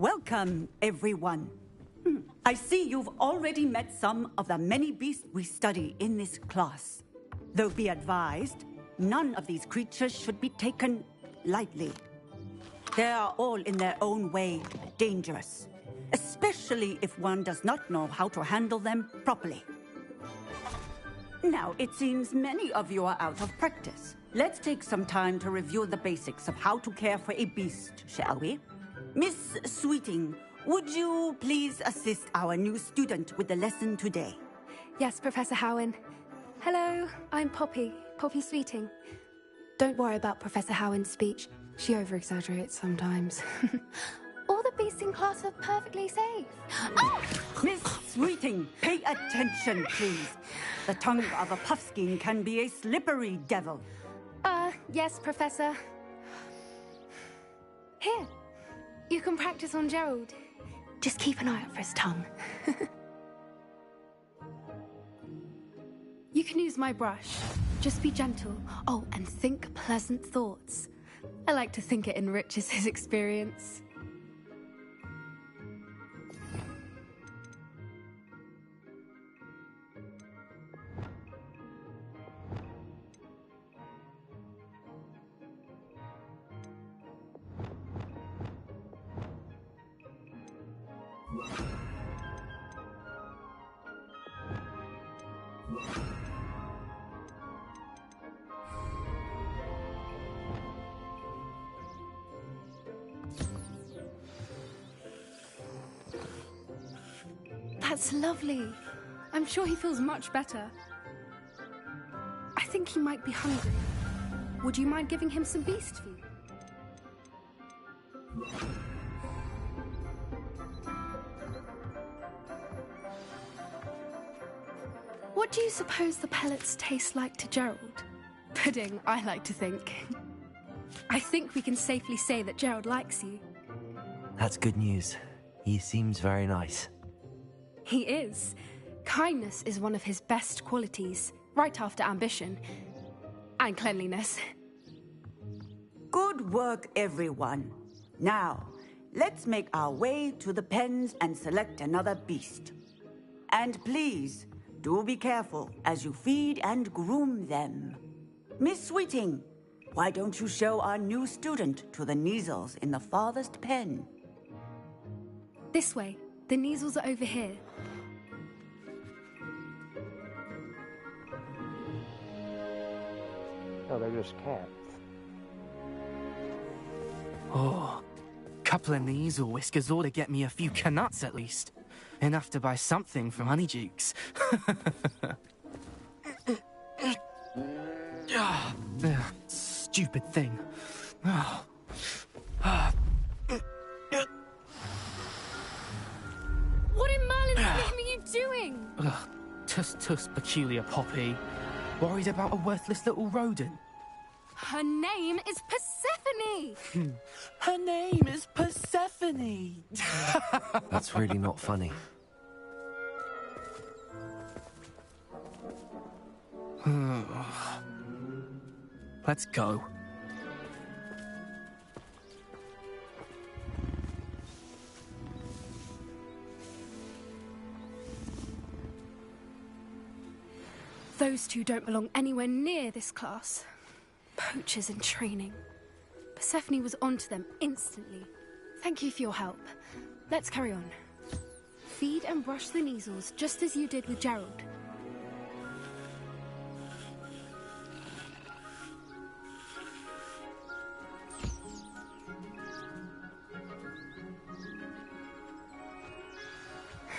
Welcome, everyone. I see you've already met some of the many beasts we study in this class. Though be advised, none of these creatures should be taken lightly. They are all in their own way dangerous, especially if one does not know how to handle them properly. Now, it seems many of you are out of practice. Let's take some time to review the basics of how to care for a beast, shall we? Miss Sweeting, would you please assist our new student with the lesson today? Yes, Professor Howen. Hello, I'm Poppy Sweeting. Don't worry about Professor Howen's speech. She over-exaggerates sometimes. All the beasts in class are perfectly safe. Oh! Miss Sweeting, pay attention, please. The tongue of a puffskein can be a slippery devil. Yes, Professor. Here, you can practice on Gerald. Just keep an eye out for his tongue. You can use my brush. Just be gentle. Oh, and think pleasant thoughts. I like to think it enriches his experience. That's lovely. I'm sure he feels much better. I think he might be hungry. Would you mind giving him some beast food? What do you suppose the pellets taste like to Gerald? Pudding, I like to think. I think we can safely say that Gerald likes you. That's good news. He seems very nice. He is. Kindness is one of his best qualities, right after ambition. And cleanliness. Good work, everyone. Now, let's make our way to the pens and select another beast. And please, do be careful as you feed and groom them. Miss Sweeting, why don't you show our new student to the Neasels in the farthest pen? This way. The Neasels are over here. Oh, they're just cats. Oh, couple of Neasel whiskers ought to get me a few canuts at least. Enough to buy something from Honeydukes. Stupid thing. What in Merlin's name are you doing? Tuss, peculiar Poppy. Worried about a worthless little rodent? Her name is Persephone! Her name is Persephone! That's really not funny. Let's go. Those two don't belong anywhere near this class. Poachers in training. Persephone was onto them instantly. Thank you for your help. Let's carry on. Feed and brush the Neasels just as you did with Gerald.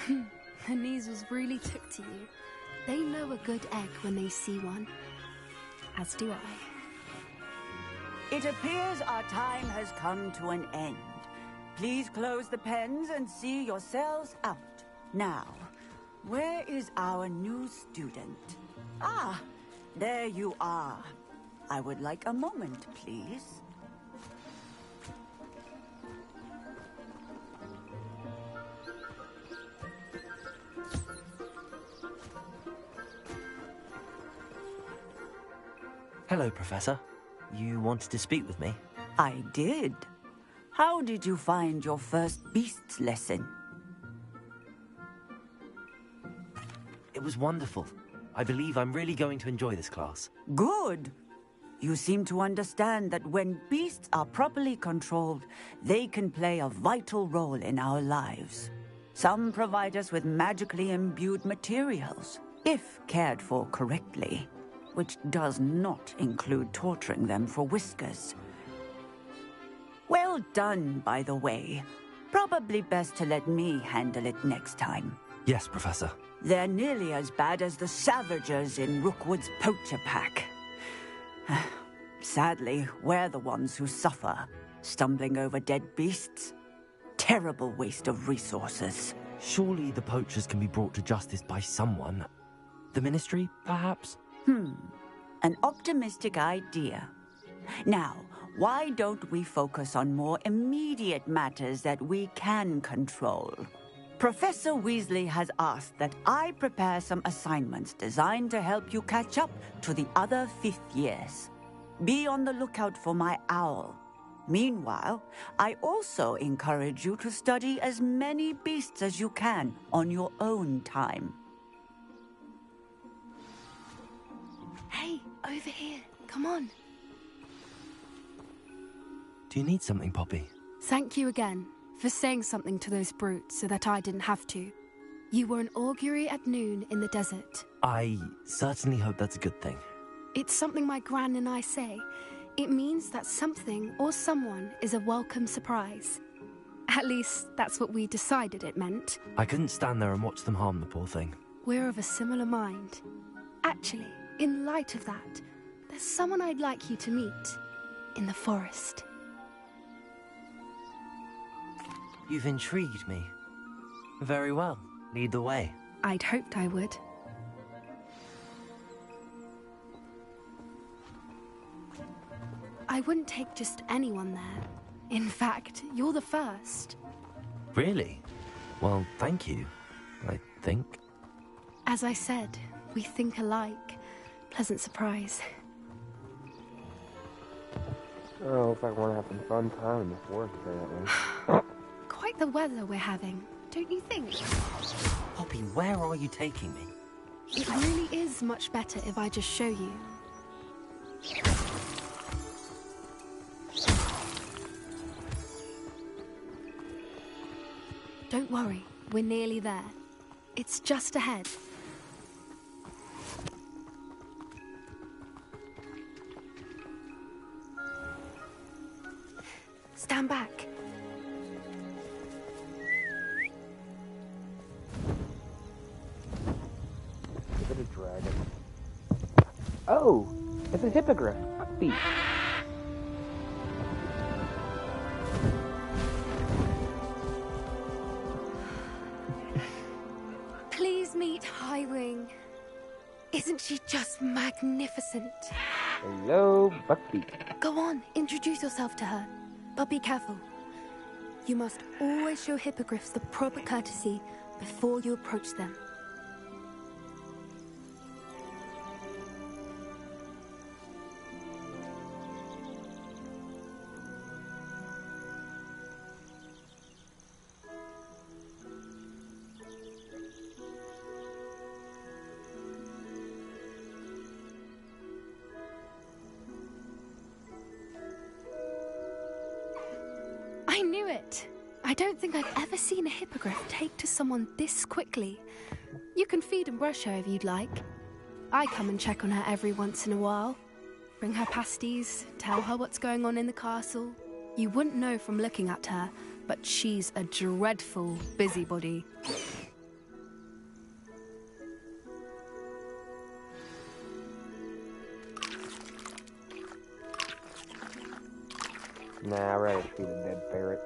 The Neasels really took to you. They know a good egg when they see one. As do I. It appears our time has come to an end. Please close the pens and see yourselves out. Now, where is our new student? Ah, there you are. I would like a moment, please. Hello, Professor. You wanted to speak with me? I did. How did you find your first beasts lesson? It was wonderful. I believe I'm really going to enjoy this class. Good. You seem to understand that when beasts are properly controlled, they can play a vital role in our lives. Some provide us with magically imbued materials, if cared for correctly, which does not include torturing them for whiskers. Well done, by the way. Probably best to let me handle it next time. Yes, Professor. They're nearly as bad as the Savagers in Rookwood's poacher pack. Sadly, we're the ones who suffer, stumbling over dead beasts. Terrible waste of resources. Surely the poachers can be brought to justice by someone. The Ministry, perhaps? An optimistic idea. Now, why don't we focus on more immediate matters that we can control? Professor Weasley has asked that I prepare some assignments designed to help you catch up to the other 5th years. Be on the lookout for my owl. Meanwhile, I also encourage you to study as many beasts as you can on your own time. Hey, over here. Come on. Do you need something, Poppy? Thank you again for saying something to those brutes so that I didn't have to. You were an augury at noon in the desert. I certainly hope that's a good thing. It's something my gran and I say. It means that something or someone is a welcome surprise. At least, that's what we decided it meant. I couldn't stand there and watch them harm the poor thing. We're of a similar mind. Actually, in light of that, there's someone I'd like you to meet. In the forest. You've intrigued me. Very well. Lead the way. I'd hoped I would. I wouldn't take just anyone there. In fact, you're the first. Really? Well, thank you, I think. As I said, we think alike. Pleasant surprise. Oh, looks like we're having a fun time in the forest, apparently. Quite the weather we're having, don't you think? Poppy, where are you taking me? It really is much better if I just show you. Don't worry, we're nearly there. It's just ahead. Stand back. Is it a dragon? Oh! It's a hippogriff. A thief. Please meet Highwing. Isn't she just magnificent? Hello, Buckbeak. Go on, introduce yourself to her. But be careful. You must always show hippogriffs the proper courtesy before you approach them. I knew it! I don't think I've ever seen a hippogriff take to someone this quickly. You can feed and brush her if you'd like. I come and check on her every once in a while. Bring her pasties, tell her what's going on in the castle. You wouldn't know from looking at her, but she's a dreadful busybody. Nah, I'd rather feed a dead parrot.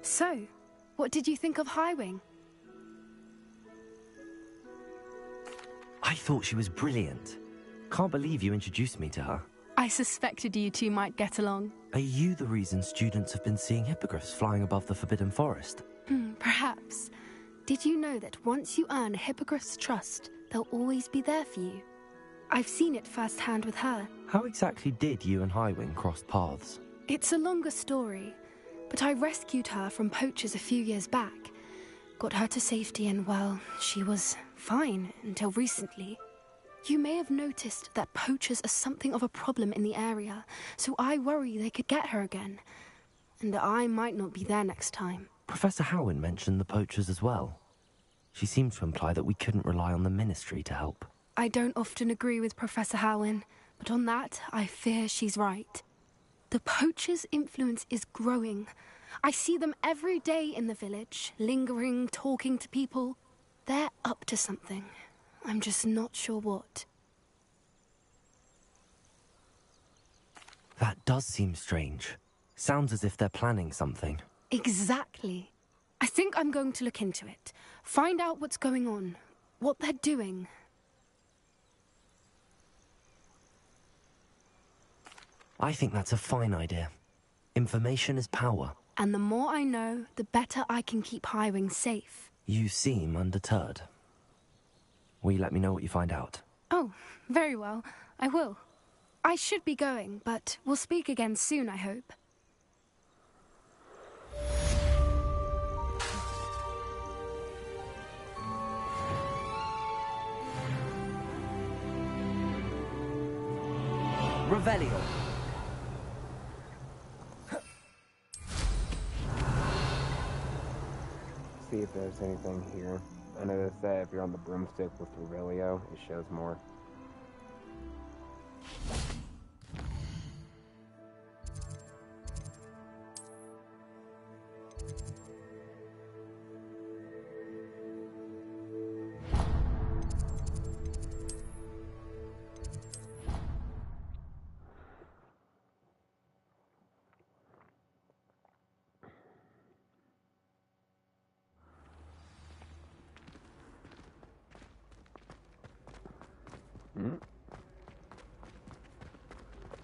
So, what did you think of Highwing? I thought she was brilliant. Can't believe you introduced me to her. I suspected you two might get along. Are you the reason students have been seeing hippogriffs flying above the Forbidden Forest? Perhaps. Did you know that once you earn a hippogriff's trust, they'll always be there for you? I've seen it firsthand with her. How exactly did you and Highwing cross paths? It's a longer story, but I rescued her from poachers a few years back. Got her to safety and, well, she was fine until recently. You may have noticed that poachers are something of a problem in the area, so I worry they could get her again. And I might not be there next time. Professor Howin mentioned the poachers as well. She seemed to imply that we couldn't rely on the Ministry to help. I don't often agree with Professor Howin, but on that, I fear she's right. The poachers' influence is growing. I see them every day in the village, lingering, talking to people. They're up to something. I'm just not sure what. That does seem strange. Sounds as if they're planning something. Exactly. I think I'm going to look into it. Find out what's going on, what they're doing. I think that's a fine idea. Information is power. And the more I know, the better I can keep Highwing safe. You seem undeterred. Will you let me know what you find out? Oh, very well. I will. I should be going, but we'll speak again soon, I hope. Revelio. See if there's anything here. I know they say if you're on the broomstick with Revelio, it shows more.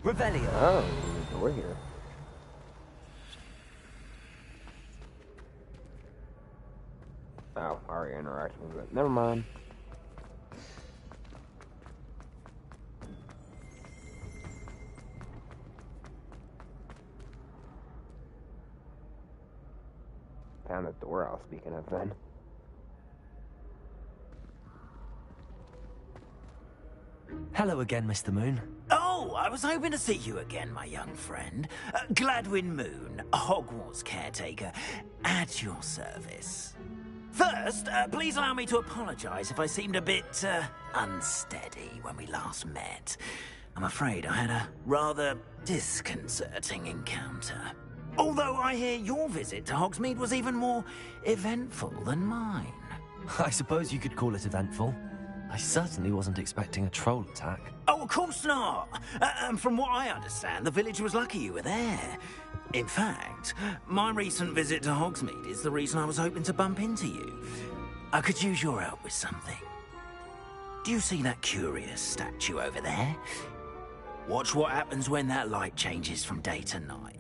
Revelio. Oh, there's a door here. Oh, already interacted with it. Never mind. Found the door I was speaking of then. Hello again, Mr. Moon. Oh, I was hoping to see you again, my young friend. Gladwin Moon, Hogwarts caretaker, at your service. First, please allow me to apologize if I seemed a bit, unsteady when we last met. I'm afraid I had a rather disconcerting encounter. Although I hear your visit to Hogsmeade was even more eventful than mine. I suppose you could call it eventful. I certainly wasn't expecting a troll attack. Oh, of course not. And from what I understand, the village was lucky you were there. In fact, my recent visit to Hogsmeade is the reason I was hoping to bump into you. I could use your help with something. Do you see that curious statue over there? Watch what happens when that light changes from day to night.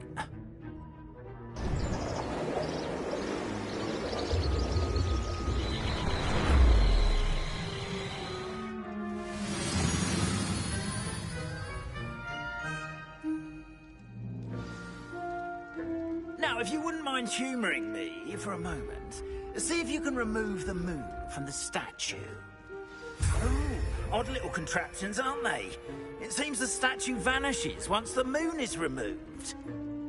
Now, if you wouldn't mind humouring me for a moment, see if you can remove the moon from the statue. Ooh, odd little contraptions, aren't they? It seems the statue vanishes once the moon is removed.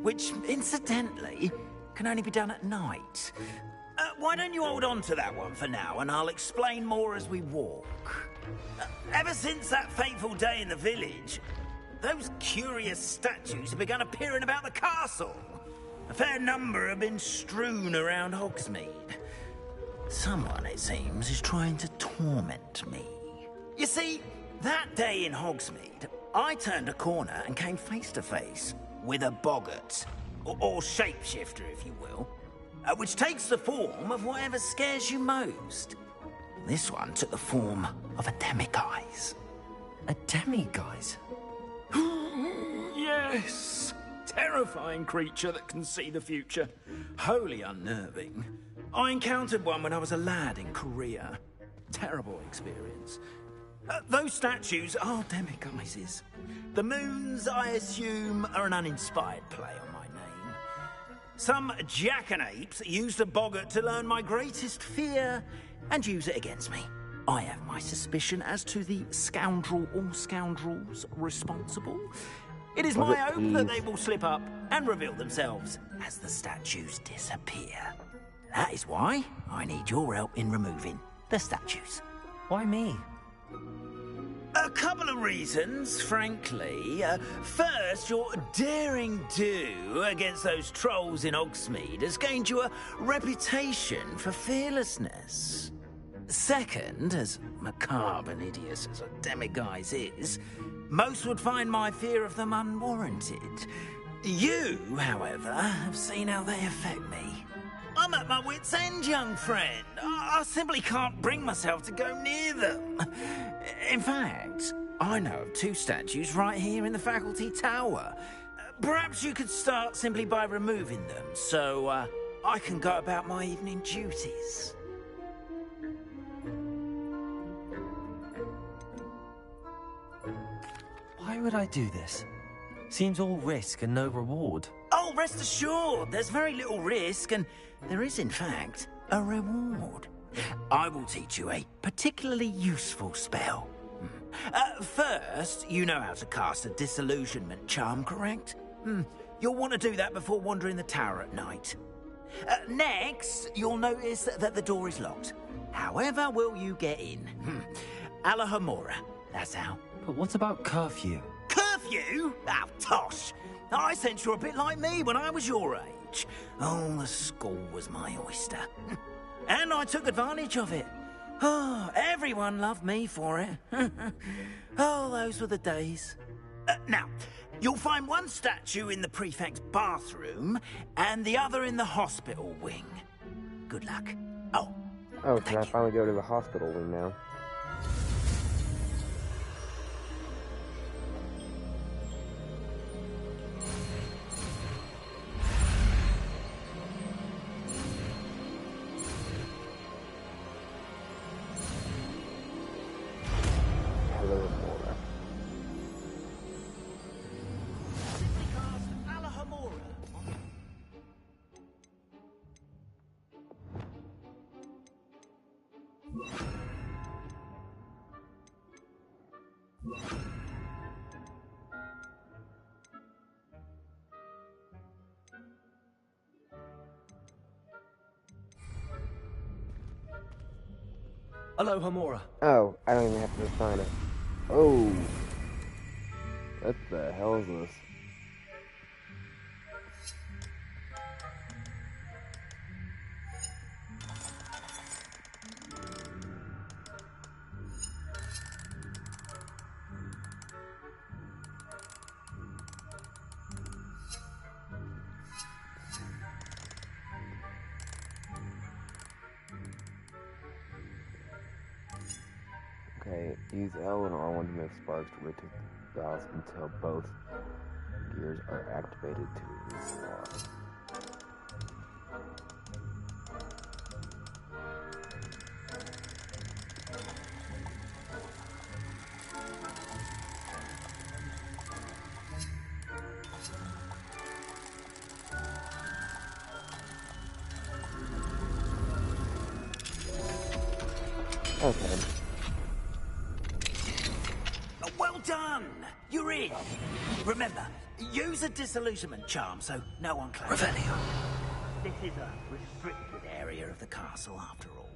Which, incidentally, can only be done at night. Why don't you hold on to that one for now, and I'll explain more as we walk. Ever since that fateful day in the village, those curious statues have begun appearing about the castle. A fair number have been strewn around Hogsmeade. Someone, it seems, is trying to torment me. You see, that day in Hogsmeade, I turned a corner and came face to face with a boggart, or shapeshifter, if you will, which takes the form of whatever scares you most. This one took the form of a demiguise. A demiguise? Yes. Terrifying creature that can see the future. Wholly unnerving. I encountered one when I was a lad in Korea. Terrible experience. Those statues are demiguises. The moons, I assume, are an uninspired play on my name. Some jackanapes used a boggart to learn my greatest fear and use it against me. I have my suspicion as to the scoundrel or scoundrels responsible. It is my hope that they will slip up and reveal themselves as the statues disappear. That is why I need your help in removing the statues. Why me? A couple of reasons, frankly. First, your daring do against those trolls in Hogsmeade has gained you a reputation for fearlessness. Second, as macabre and hideous as a demiguise is, most would find my fear of them unwarranted. You, however, have seen how they affect me. I'm at my wit's end, young friend. I simply can't bring myself to go near them. In fact, I know of 2 statues right here in the faculty tower. Perhaps you could start simply by removing them, so I can go about my evening duties. Why would I do this? Seems all risk and no reward. Oh, rest assured, there's very little risk, and there is, in fact, a reward. I will teach you a particularly useful spell. First, you know how to cast a disillusionment charm, correct? You'll want to do that before wandering the tower at night. Next, you'll notice that the door is locked. However will you get in? Alahomora, that's how. But what about curfew? Curfew? Oh, tosh. I sense you're a bit like me when I was your age. Oh, the school was my oyster. And I took advantage of it. Oh, everyone loved me for it. Oh, those were the days. Now, you'll find one statue in the prefect's bathroom and the other in the hospital wing. Good luck. Oh, can I finally go to the hospital wing now? Alohomora. Oh, I don't even have to assign it. Oh. What the hell is this? Okay, use L and R1 to make sparks to rotate the dials until both gears are activated to release the alarm. Okay. Well done! You're in! Remember, use a disillusionment charm so no one claims. Revelio. This is a restricted area of the castle, after all.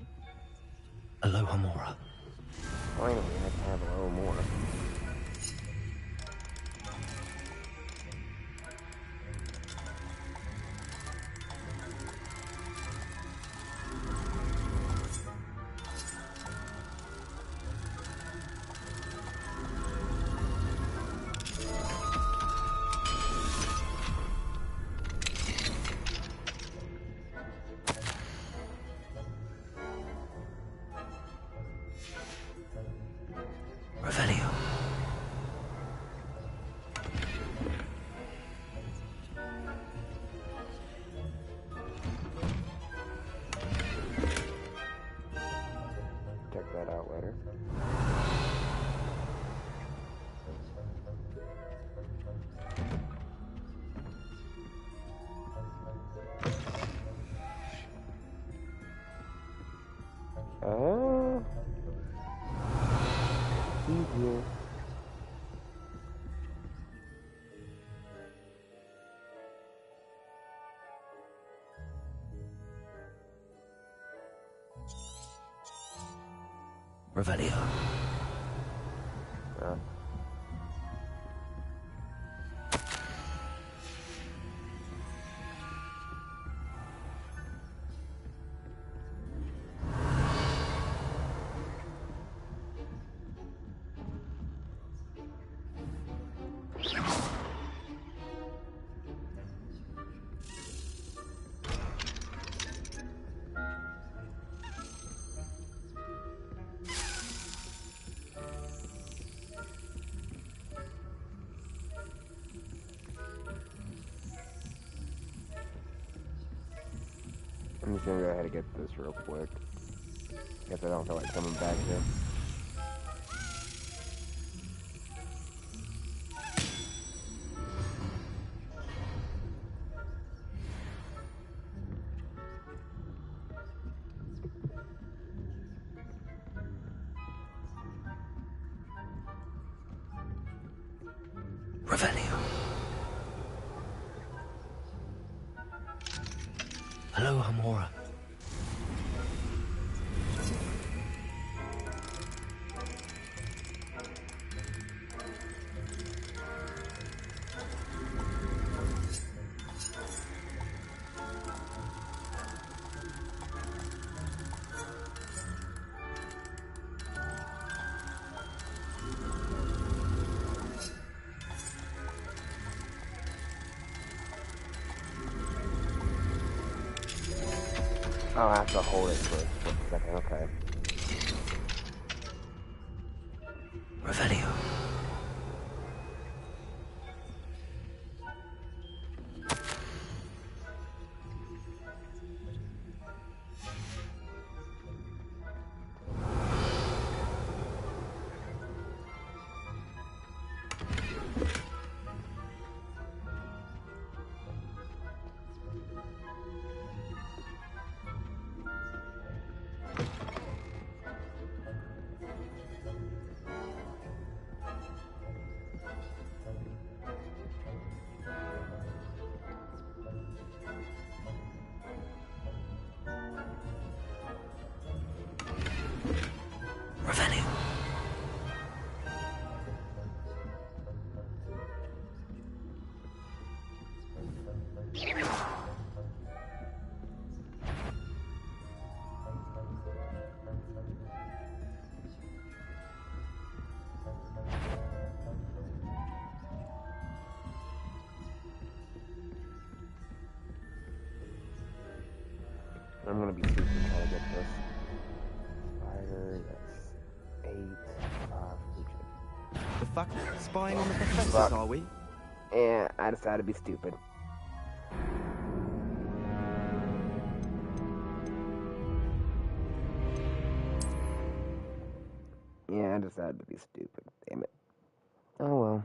Alohomora. Finally, I can have a little more. Revelio. Revelio. I'm just gonna go ahead and get this real quick. Guess I don't feel like coming back here. Revelio. Hello, Hamora. Oh, I have to hold it for a split second, okay. Revelio. Revelio. I'm gonna be super trying to get this. Spider, that's 8, 5, The fuck? Spying on the professors, Fuck. are we? and I decided to be stupid. Yeah, I decided to be stupid. Damn it. Oh well.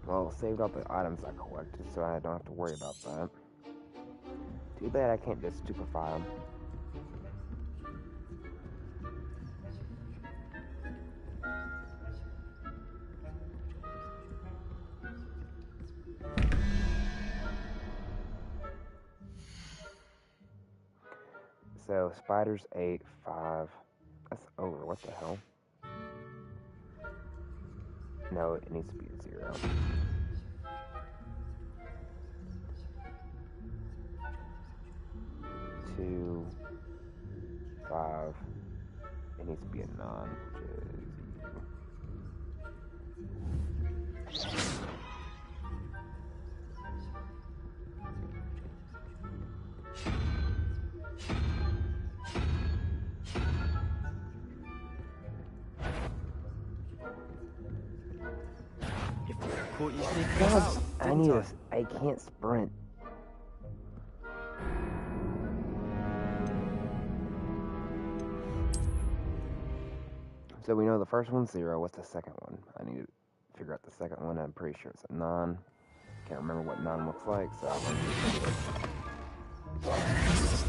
Well, saved all the items I collected, so I don't have to worry about that. Too bad I can't just stupefy them. So, spiders 8, 5. That's over. What the hell? No, it needs to be a 0. 2, 5. It needs to be a 9, which is Caught you sneaking God, about, I didn't need I? this. I can't sprint. So we know the first one's 0. What's the second one? I need to figure out the second one. I'm pretty sure it's a 9. Can't remember what 9 looks like, so I'm gonna use it.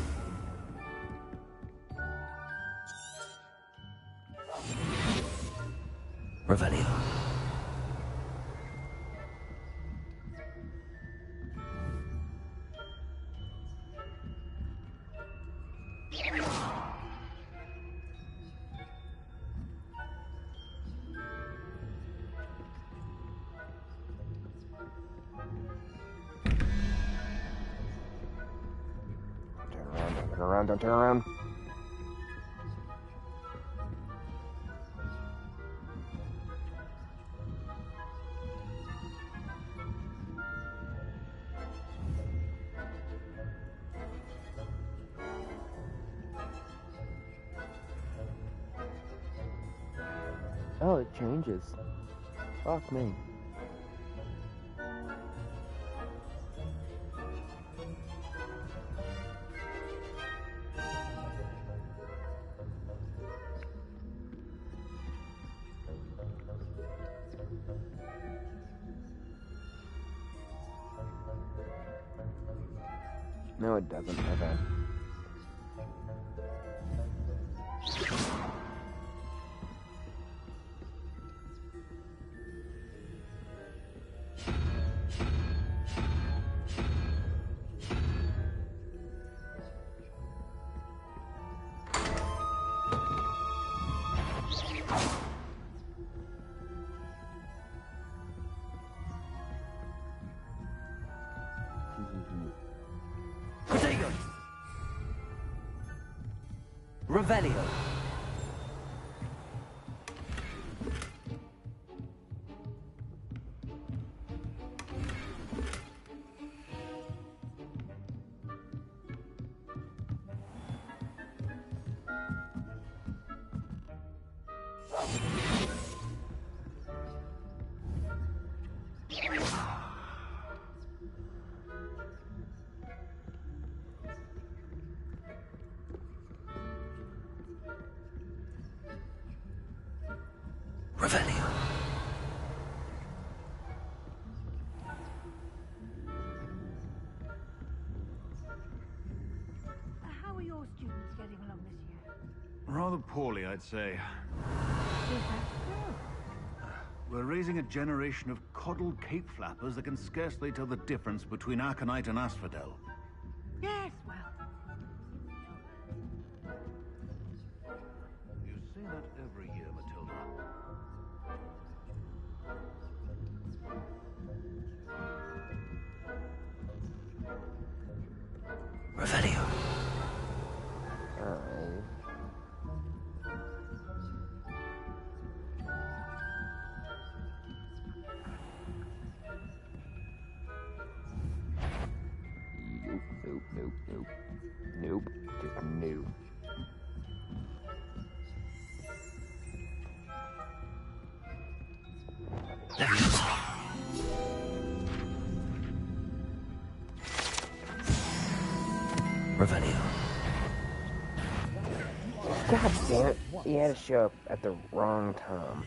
Revelio. Turn around, don't turn around. Oh, it changes. Fuck me. No, it doesn't. Okay. Protego! Revelio! Revelio. How are your students getting along this year? Rather poorly, I'd say. Is that so? We're raising a generation of coddled cape flappers that can scarcely tell the difference between aconite and asphodel. Yes, well. You say that every year, Matilda. Revelio. Alright. Nope. Nope. Just nope. Revelio. God damn it. He had to show up at the wrong time.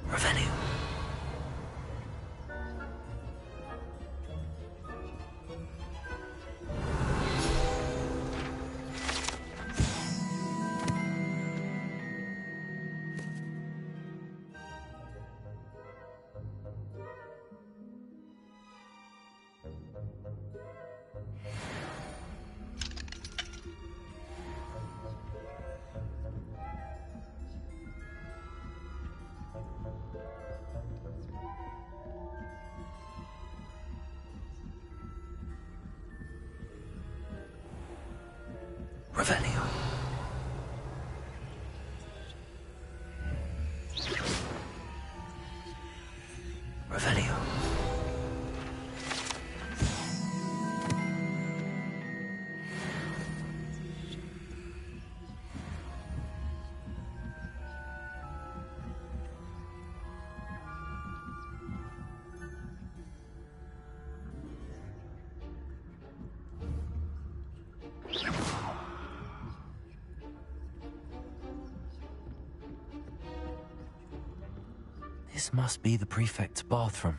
Revelio. Revelio. Revelio. This must be the prefect's bathroom.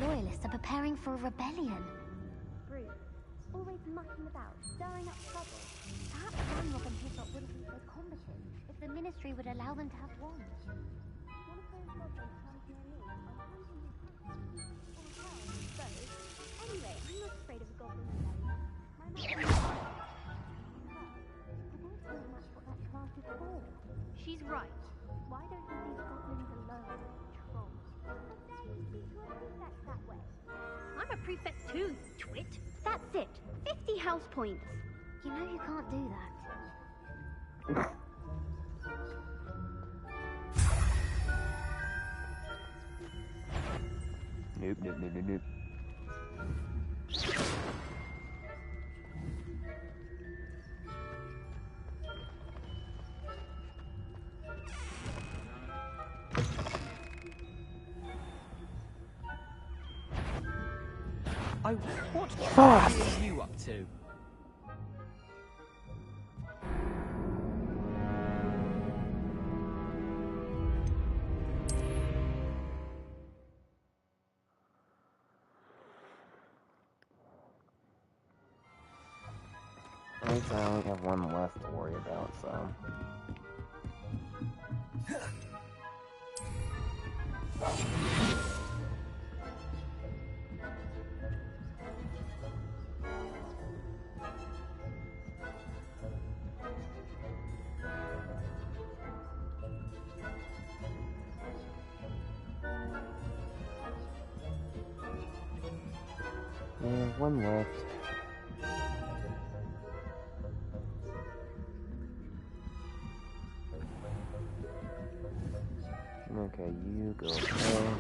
Loyalists are preparing for a rebellion. Bruce, always mucking about, stirring up trouble. Perhaps Ranrock and Hyssop wouldn't be so combative if the Ministry would allow them to have wands. One of those goblins comes near me, I'll hand him your punch. Or hell, both. Anyway, I'm not afraid of a goblin rebellion. My mother... I don't know much what that class is for. She's right. Why don't you leave goblins alone, trolls? That way. I'm a prefect too, twit. That's it. 50 house points. You know you can't do that. Nope, nope, nope, nope, nope. What are you up to? At least I only have one left to worry about, so... Yeah, one left. Okay, you go there.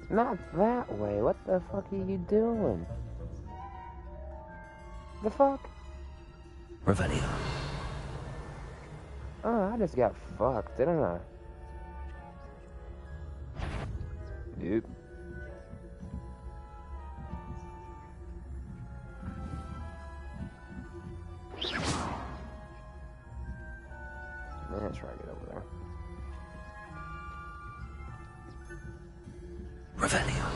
Not that way. What the fuck are you doing? The fuck? Revelio. Oh, I just got fucked, didn't I? Nope. Let's try to get over there. Revelio.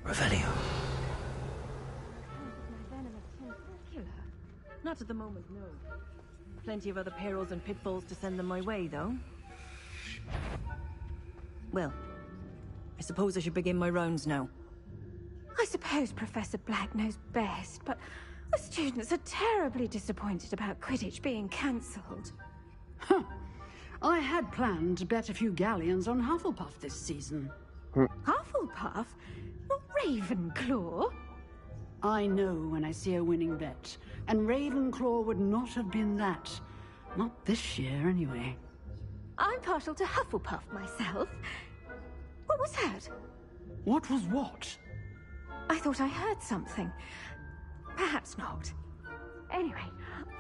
Revelio. Not at the moment, no. Plenty of other perils and pitfalls to send them my way, though. Well, I suppose I should begin my rounds now. I suppose Professor Black knows best, but the students are terribly disappointed about Quidditch being cancelled. Huh. I had planned to bet a few galleons on Hufflepuff this season. Hufflepuff? Not Ravenclaw? I know when I see a winning bet, and Ravenclaw would not have been that. Not this year, anyway. I'm partial to Hufflepuff myself. What was that? What was what? I thought I heard something. Perhaps not. Anyway,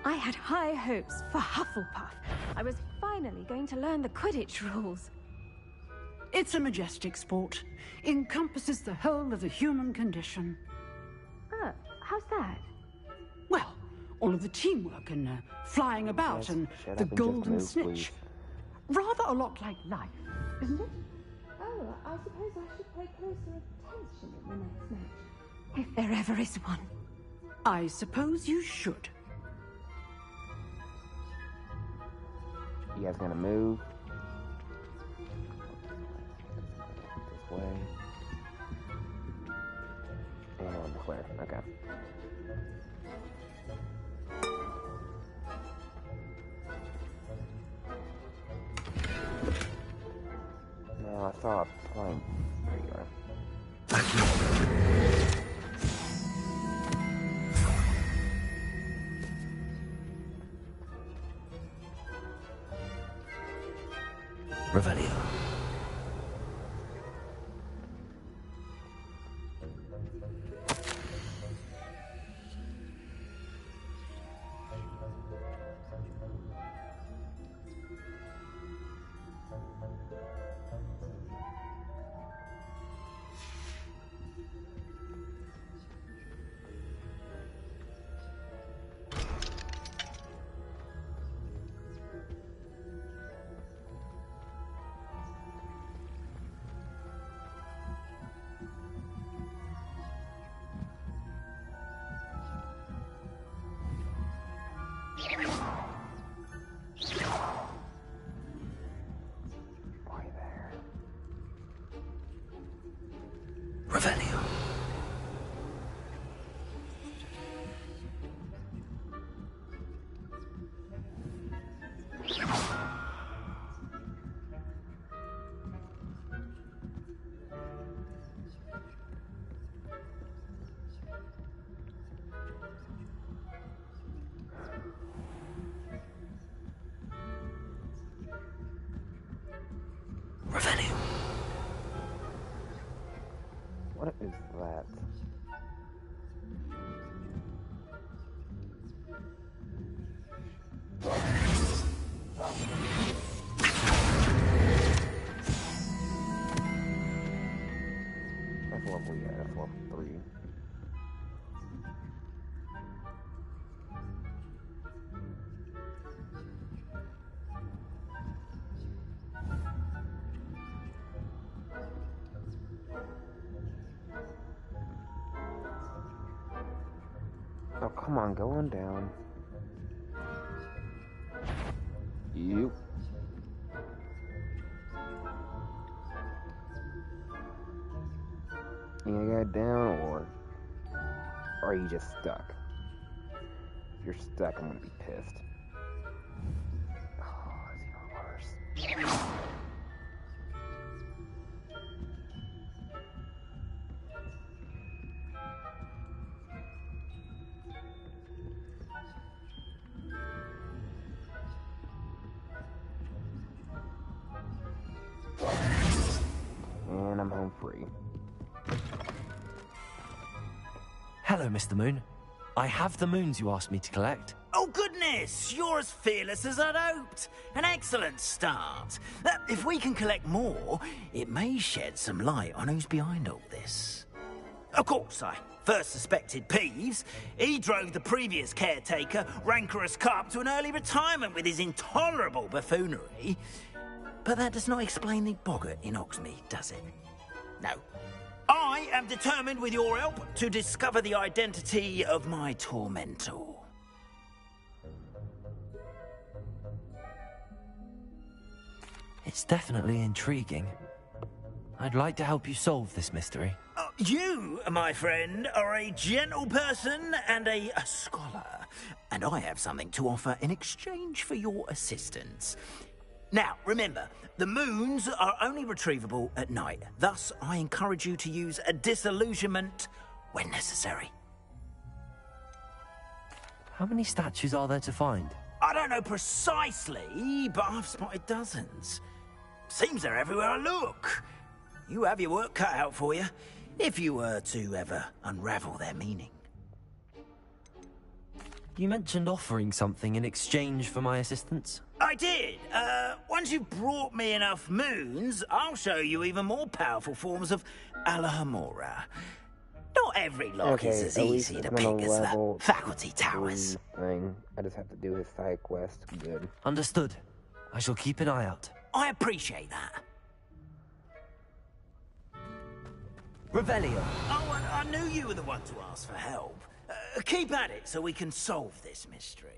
I had high hopes for Hufflepuff. I was finally going to learn the Quidditch rules. It's a majestic sport. Encompasses the whole of the human condition. Oh, how's that? Well, all of the teamwork and flying about and the golden snitch. Rather a lot like life, isn't it? Oh, I suppose I should pay closer attention in the next match. If there ever is one. I suppose you should. You guys gonna move? This way. And Claire. Okay. No, I saw a plane. There you are. Revelio. Revelio. Revelio. What is that? That's level, yeah, that's level 3. Oh, come on, go on down. You. You got down, or are you just stuck? If you're stuck, I'm gonna be pissed. Oh, it's even worse. And I'm home free. Hello, Mr. Moon. I have the moons you asked me to collect. Oh, goodness! You're as fearless as I'd hoped. An excellent start. If we can collect more, it may shed some light on who's behind all this. Of course, I first suspected Peeves. He drove the previous caretaker, Rancorous Carp, to an early retirement with his intolerable buffoonery. But that does not explain the boggart in Hogsmeade, does it? No. I am determined, with your help, to discover the identity of my tormentor. It's definitely intriguing. I'd like to help you solve this mystery. You, my friend, are a gentle person and a scholar, and I have something to offer in exchange for your assistance. Now, remember, the moons are only retrievable at night. Thus, I encourage you to use a disillusionment when necessary. How many statues are there to find? I don't know precisely, but I've spotted dozens. Seems they're everywhere I look. You have your work cut out for you, if you were to ever unravel their meaning. You mentioned offering something in exchange for my assistance? I did. Once you've brought me enough moons, I'll show you even more powerful forms of Alahomora. Not every lock is as easy to pick as the faculty towers. Thing. I just have to do his side quest. Good. Understood. I shall keep an eye out. I appreciate that. Revelio. Oh, I knew you were the one to ask for help. Keep at it so we can solve this mystery.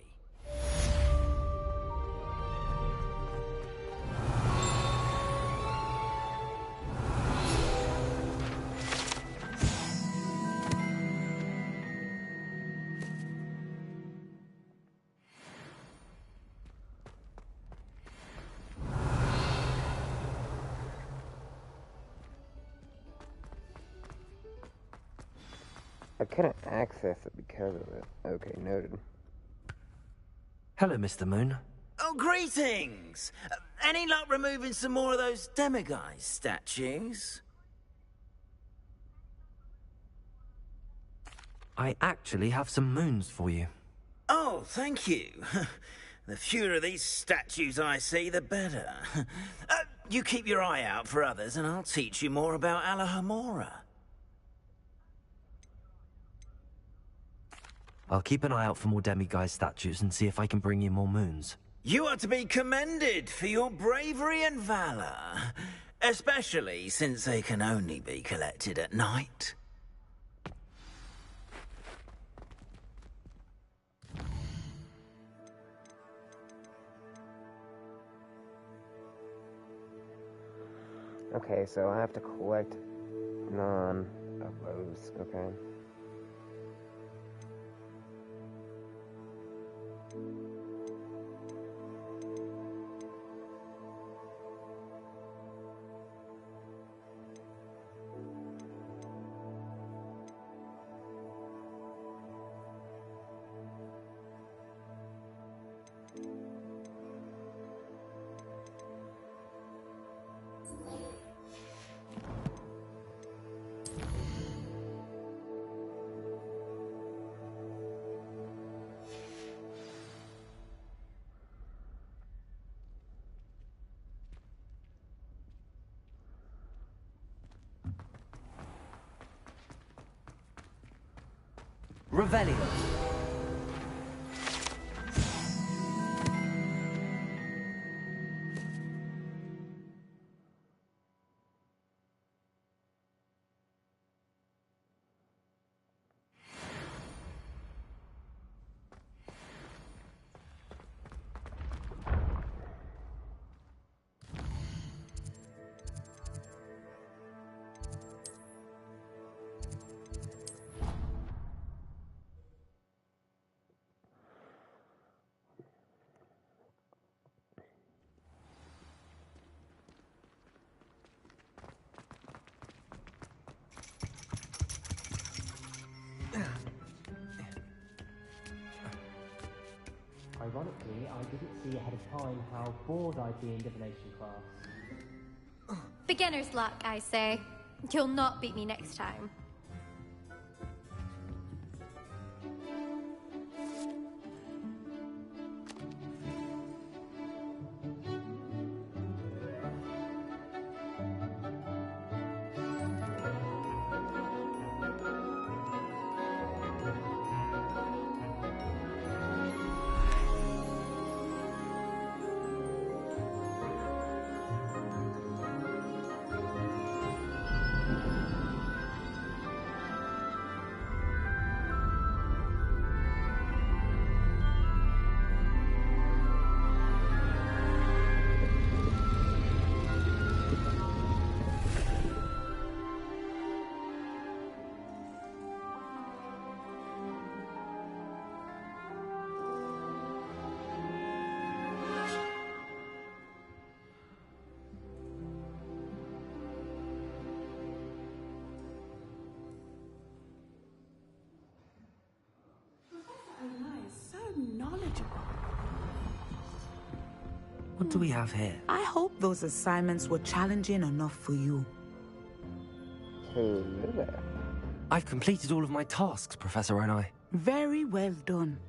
I couldn't access it because of it. Okay, noted. Hello, Mr. Moon. Oh, greetings! Any luck removing some more of those demiguise statues? I actually have some moons for you. Oh, thank you. The fewer of these statues I see, the better. You keep your eye out for others, and I'll teach you more about Alohomora. I'll keep an eye out for more demiguise statues and see if I can bring you more moons. You are to be commended for your bravery and valor, especially since they can only be collected at night. Okay, so I have to collect none of those, okay? Revelio. Ironically, I didn't see ahead of time how bored I'd be in divination class. Beginner's luck, I say. You'll not beat me next time. What do we have here? I hope those assignments were challenging enough for you. Who is that? I've completed all of my tasks, Professor Onai. Very well done.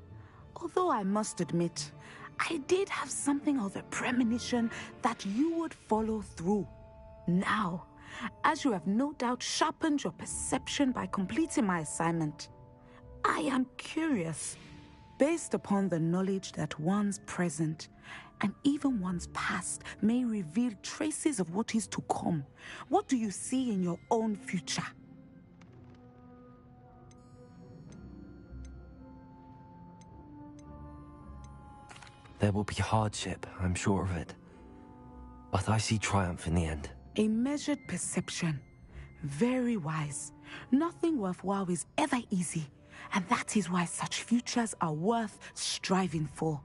Although I must admit, I did have something of a premonition that you would follow through. Now, as you have no doubt sharpened your perception by completing my assignment, I am curious, based upon the knowledge that one's present and even one's past may reveal traces of what is to come. What do you see in your own future? There will be hardship, I'm sure of it. But I see triumph in the end. A measured perception. Very wise. Nothing worthwhile is ever easy, and that is why such futures are worth striving for.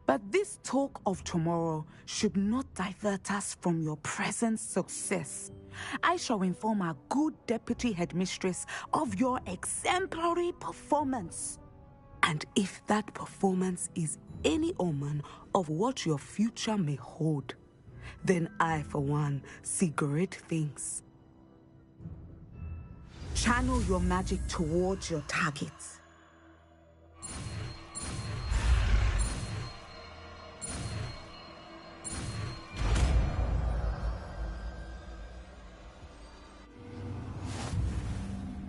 But this talk of tomorrow should not divert us from your present success. I shall inform our good deputy headmistress of your exemplary performance. And if that performance is any omen of what your future may hold, then I, for one, see great things. Channel your magic towards your targets.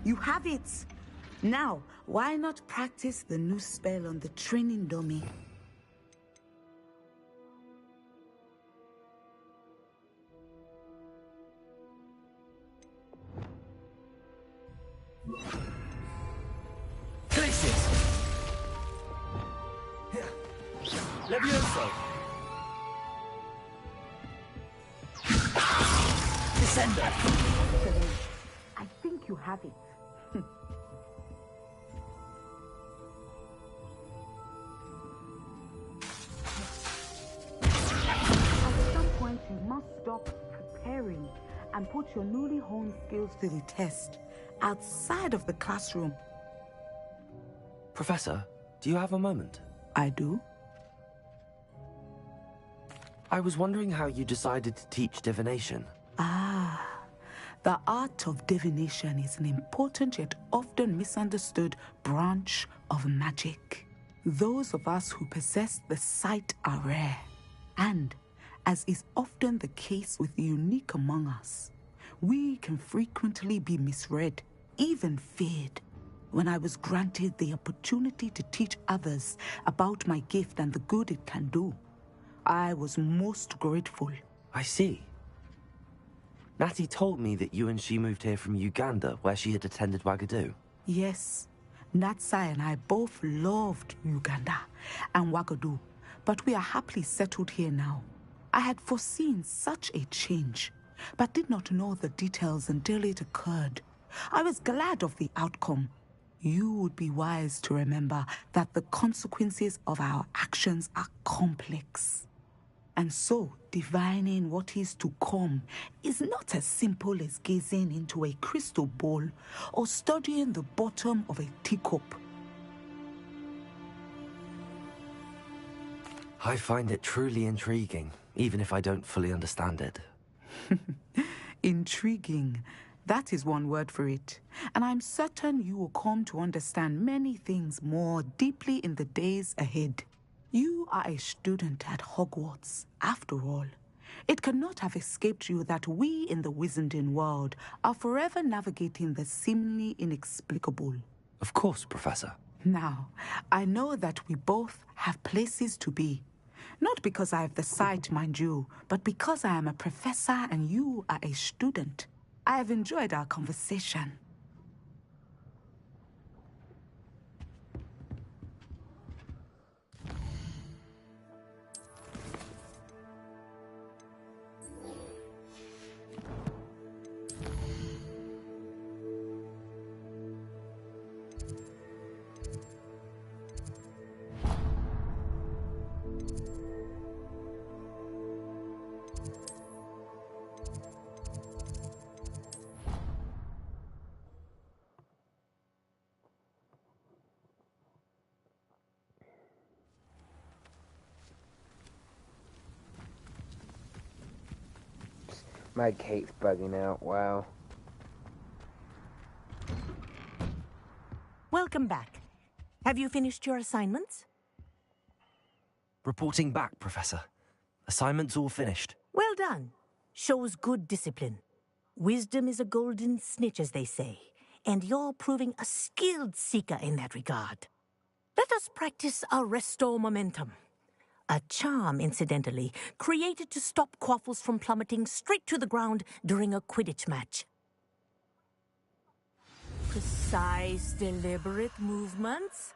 You have it! Now, why not practice the new spell on the training dummy? Glacius! Levioso! Descender! I think you have it. At some point, you must stop preparing and put your newly honed skills to the test outside of the classroom. Professor, do you have a moment? I do. I was wondering how you decided to teach divination. The art of divination is an important yet often misunderstood branch of magic. Those of us who possess the sight are rare, and, as is often the case with the unique among us, we can frequently be misread, even feared. When I was granted the opportunity to teach others about my gift and the good it can do, I was most grateful. I see. Natty told me that you and she moved here from Uganda, where she had attended Wagadu. Yes, Natsai and I both loved Uganda and Wagadu, but we are happily settled here now. I had foreseen such a change, but did not know the details until it occurred. I was glad of the outcome. You would be wise to remember that the consequences of our actions are complex. And so, divining what is to come is not as simple as gazing into a crystal ball or studying the bottom of a teacup. I find it truly intriguing, even if I don't fully understand it. Intriguing. That is one word for it. And I'm certain you will come to understand many things more deeply in the days ahead. You are a student at Hogwarts, after all. It cannot have escaped you that we in the Wizarding world are forever navigating the seemingly inexplicable. Of course, Professor. Now, I know that we both have places to be. Not because I have the sight, mind you, but because I am a professor and you are a student. I have enjoyed our conversation. My cake's bugging out, wow. Welcome back. Have you finished your assignments? Reporting back, Professor. Assignment's all finished. Well done. Shows good discipline. Wisdom is a golden snitch, as they say, and you're proving a skilled seeker in that regard. Let us practice our Restore Momentum. A charm, incidentally, created to stop quaffles from plummeting straight to the ground during a Quidditch match. Precise, deliberate movements.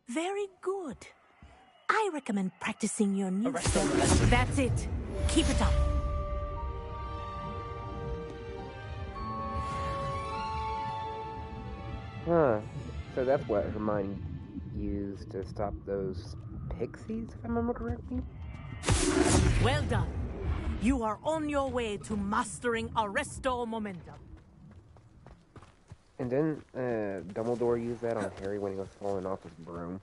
Very good. I recommend practicing your new Arrest the momentum. That's it. Keep it up. Huh. So that's what Hermione used to stop those pixies, if I remember correctly? Well done. You are on your way to mastering Arresto Momentum. And then Dumbledore used that on Harry when he was falling off his broom.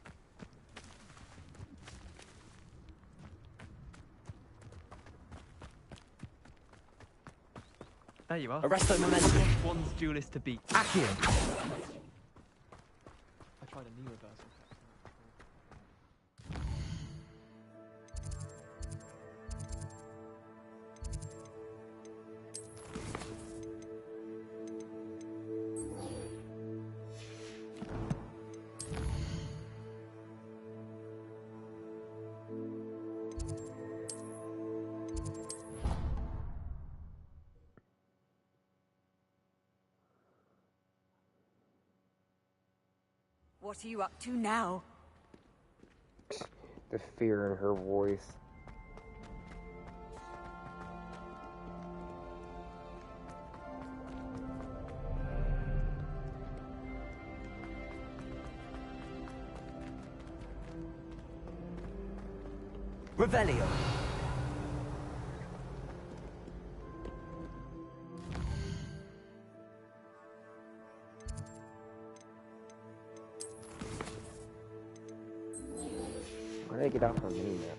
There you are. Arresto Momentum. One's duelist to beat. Accio. I tried a new reversal. What are you up to now? The fear in her voice. Revelio. Where did I get off on mini map?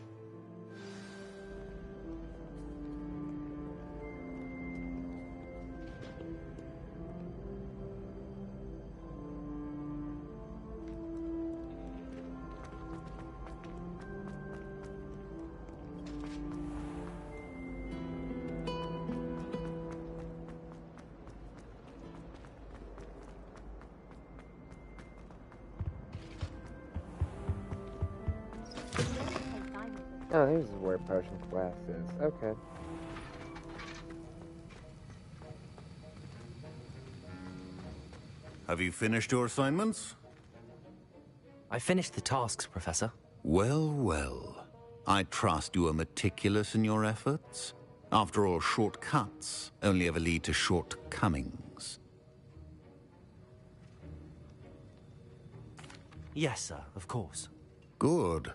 Oh, this is where potion class is. Okay. Have you finished your assignments? I finished the tasks, Professor. Well, well. I trust you are meticulous in your efforts. After all, shortcuts only ever lead to shortcomings. Yes, sir, of course. Good.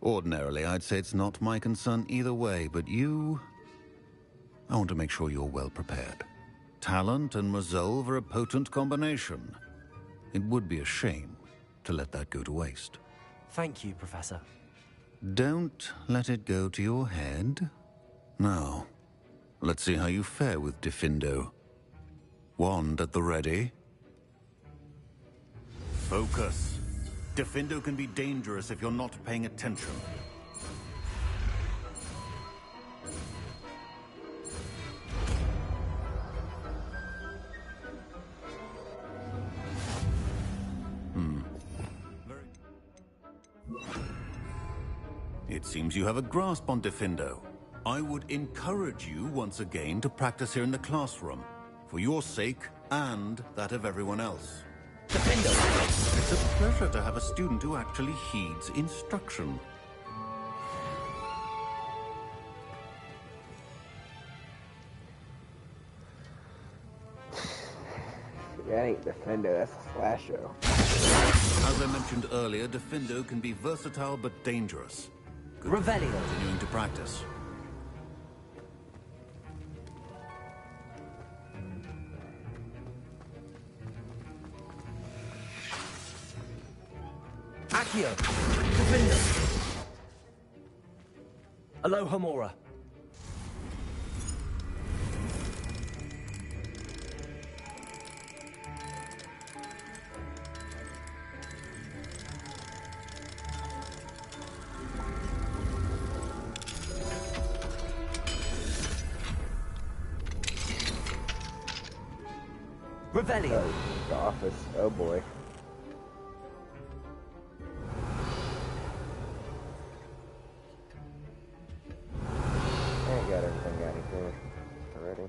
Ordinarily, I'd say it's not my concern either way, but you... I want to make sure you're well prepared. Talent and resolve are a potent combination. It would be a shame to let that go to waste. Thank you, Professor. Don't let it go to your head. Now, let's see how you fare with Diffindo. Wand at the ready. Focus. Diffindo can be dangerous if you're not paying attention. It seems you have a grasp on Diffindo. I would encourage you once again to practice here in the classroom, for your sake and that of everyone else. Diffindo! It's a pleasure to have a student who actually heeds instruction. That ain't Diffindo, that's a flash show. As I mentioned earlier, Diffindo can be versatile but dangerous. Good. Revelio. Continuing to practice. Accio. Diffindo. Alohomora. Revelio. Oh, the office. Oh boy. I got everything out of here already.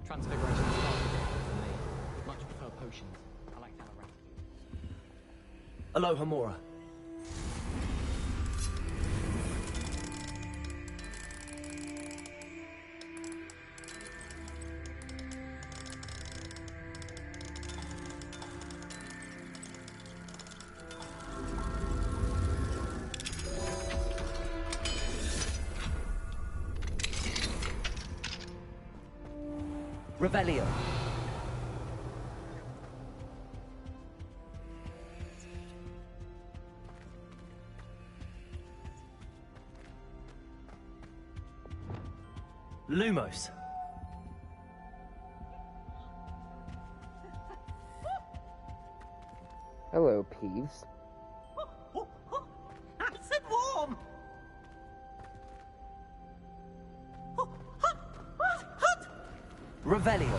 Transfiguration is far too difficult for me. Much prefer potions. I like to have a recipe. Alohomora. Revelio. Lumos. Hello, Peeves. Nice and warm. Revelio.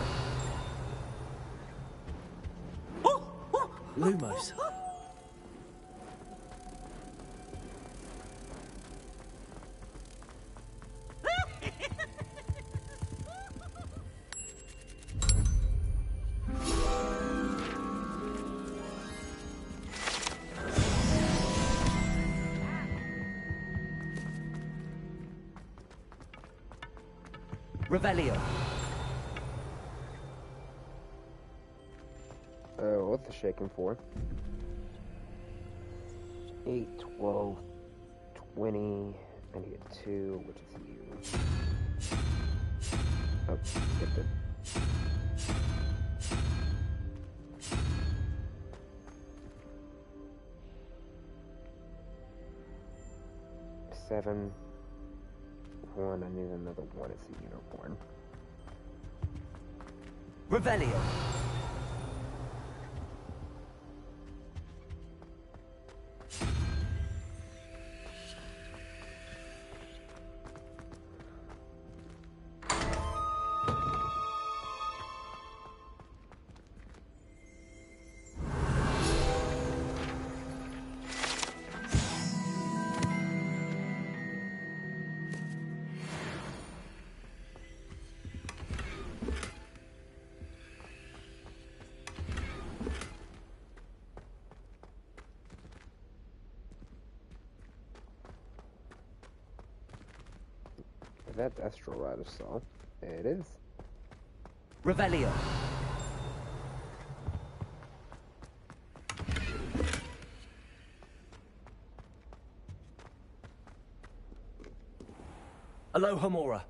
Lumos. Revelio. Oh, what's the shaking for? 8, 12, 20. I need a 2, which is you. Oh, skipped it. 7, 1. I need another 1. It's a unicorn. Revelio. That's Astral Rider Saw. It is. Revelio. Alohomora.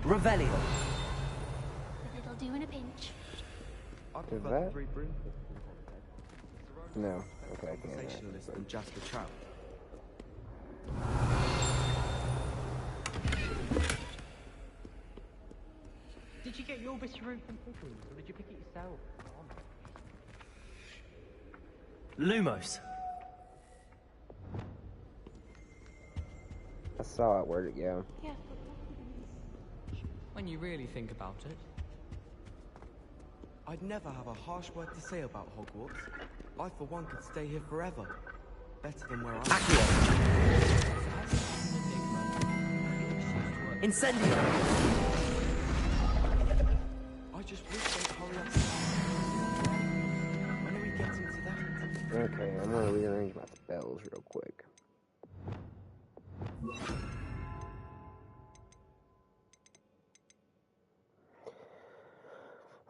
Revelio. It'll do in a pinch. Is that? No. Okay, I can't. Conversationalist than just a trap. Did you get your Visceroon from Pickles, or did you pick it yourself? Lumos. I saw it. Where'd it go? Yeah. When you really think about it. I'd never have a harsh word to say about Hogwarts. I, for one, could stay here forever. Better than where I am. Incendio. I just wish they'd hurry up. When are we getting to that? Okay, I'm gonna rearrange my spells real quick.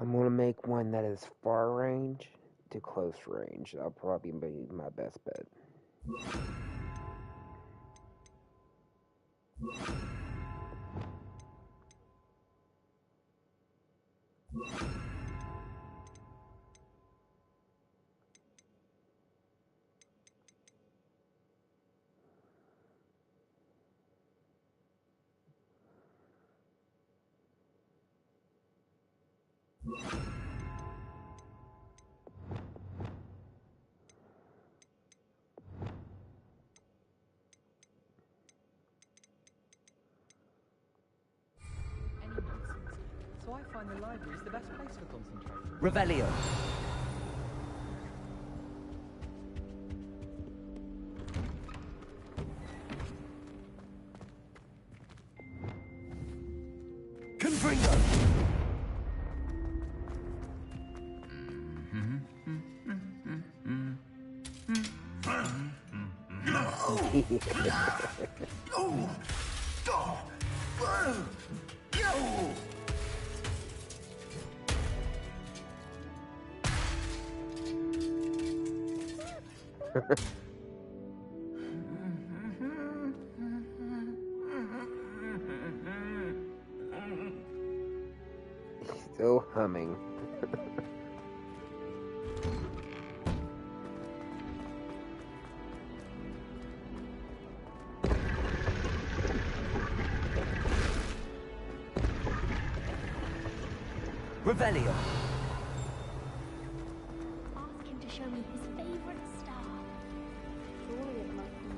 I'm gonna make one that is far range to close range. That'll probably be my best bet. So I find the library is the best place for concentration. Revelio. Confringo. Still humming. Revelio. Ask him to show me his favorite star. Surely it must be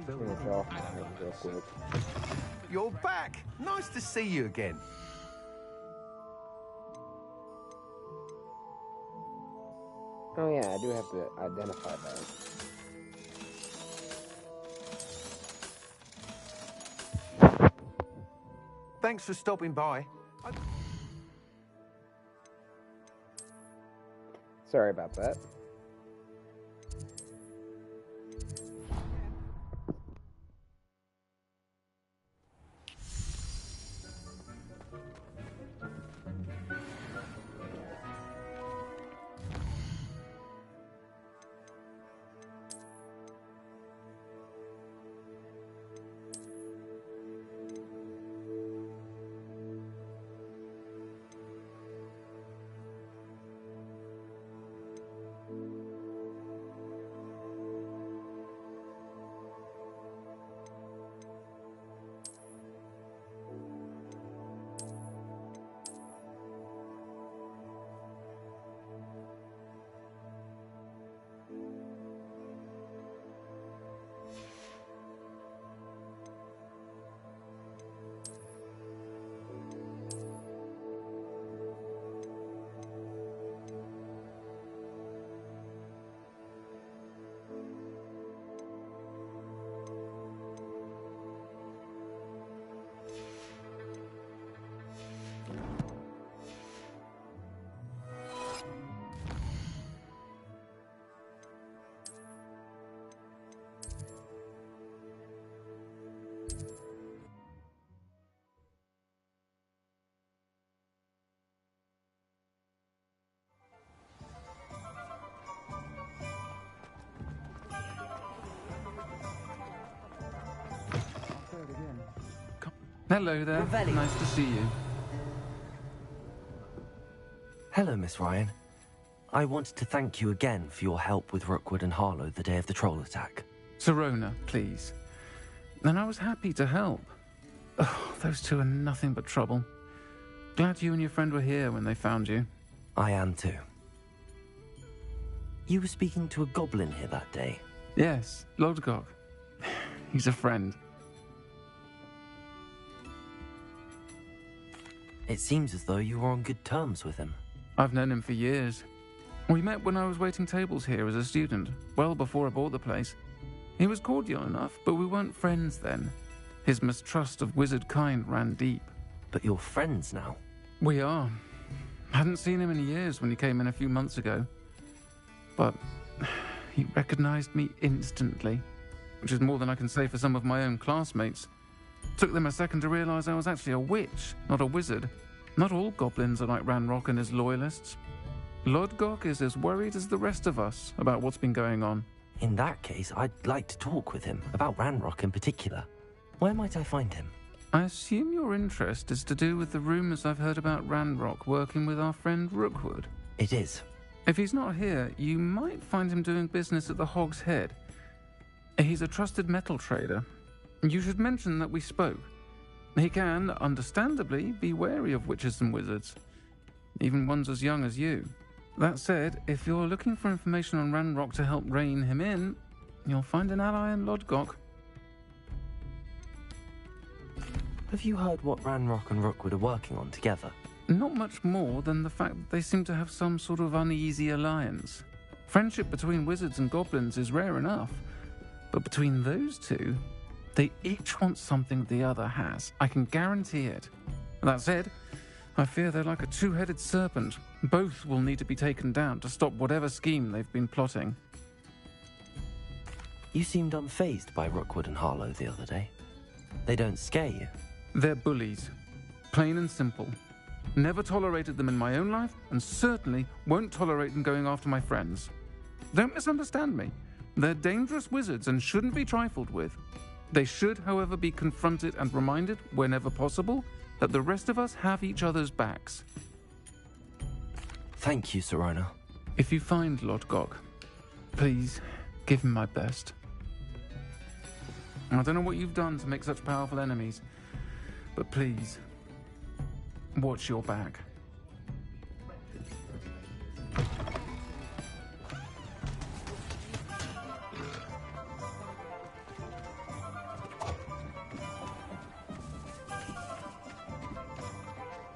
Finish off real quick. You're back! Nice to see you again. Oh yeah, I do have to identify that. Thanks for stopping by. Sorry about that. Hello there. Revelio. Nice to see you. Hello, Miss Ryan. I wanted to thank you again for your help with Rookwood and Harlow the day of the troll attack. Serona, please. And I was happy to help. Oh, those two are nothing but trouble. Glad you and your friend were here when they found you. I am too. You were speaking to a goblin here that day? Yes, Lodgok. He's a friend. It seems as though you were on good terms with him. I've known him for years. We met when I was waiting tables here as a student, well before I bought the place. He was cordial enough, but we weren't friends then. His mistrust of wizard kind ran deep. But you're friends now? We are. Hadn't seen him in years when he came in a few months ago. But he recognized me instantly, which is more than I can say for some of my own classmates. Took them a second to realize I was actually a witch, not a wizard. Not all goblins are like Ranrock and his loyalists. Lodgok is as worried as the rest of us about what's been going on. In that case, I'd like to talk with him, about Ranrock in particular. Where might I find him? I assume your interest is to do with the rumours I've heard about Ranrock working with our friend Rookwood. It is. If he's not here, you might find him doing business at the Hog's Head. He's a trusted metal trader. You should mention that we spoke. He can, understandably, be wary of witches and wizards, even ones as young as you. That said, if you're looking for information on Ranrock to help rein him in, you'll find an ally in Lodgok. Have you heard what Ranrock and Rookwood are working on together? Not much more than the fact that they seem to have some sort of uneasy alliance. Friendship between wizards and goblins is rare enough, but between those two, they each want something the other has. I can guarantee it. That said, I fear they're like a two-headed serpent. Both will need to be taken down to stop whatever scheme they've been plotting. You seemed unfazed by Rookwood and Harlow the other day. They don't scare you. They're bullies. Plain and simple. Never tolerated them in my own life, and certainly won't tolerate them going after my friends. Don't misunderstand me. They're dangerous wizards and shouldn't be trifled with. They should, however, be confronted and reminded, whenever possible, that the rest of us have each other's backs. Thank you, Serona. If you find Lodgok, please give him my best. I don't know what you've done to make such powerful enemies, but please, watch your back.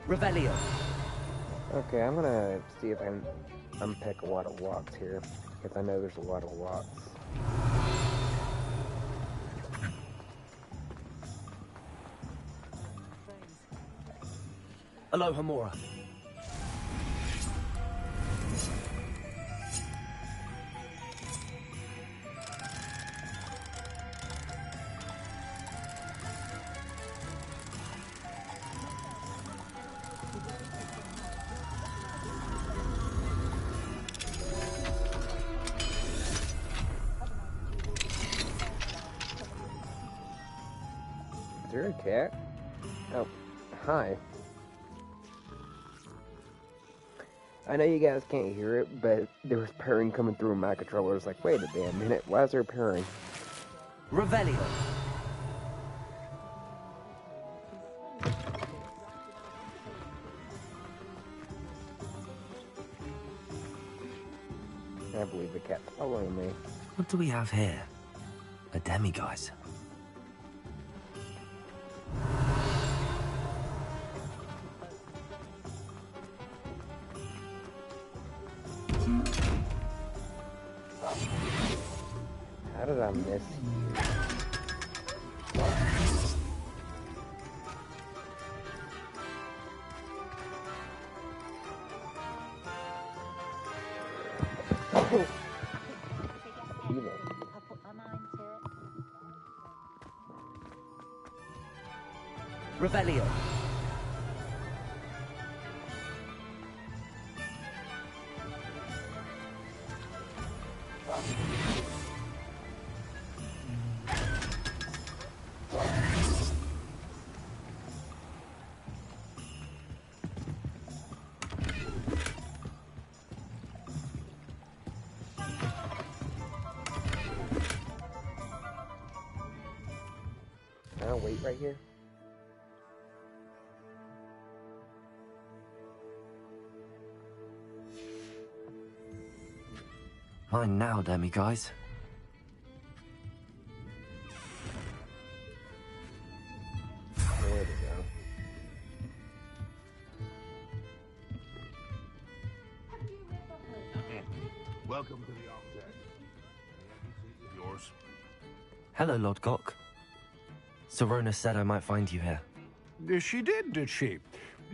Revelio. Okay, I'm gonna see if I can unpick a lot of locks here, because I know there's a lot of locks. Aloha Mora. Is there a cat? Oh, hi. I know you guys can't hear it, but there was purring coming through my controller. I was like, wait a damn minute, why is there purring? Revelio. I believe the cat's following me. What do we have here? A demiguise. How did I miss you? Revelio. I'll wait right here. Mine now, demiguise. There we go. Welcome to the Arctic. Yours. Hello, Lodgok. Serona said I might find you here. She did she?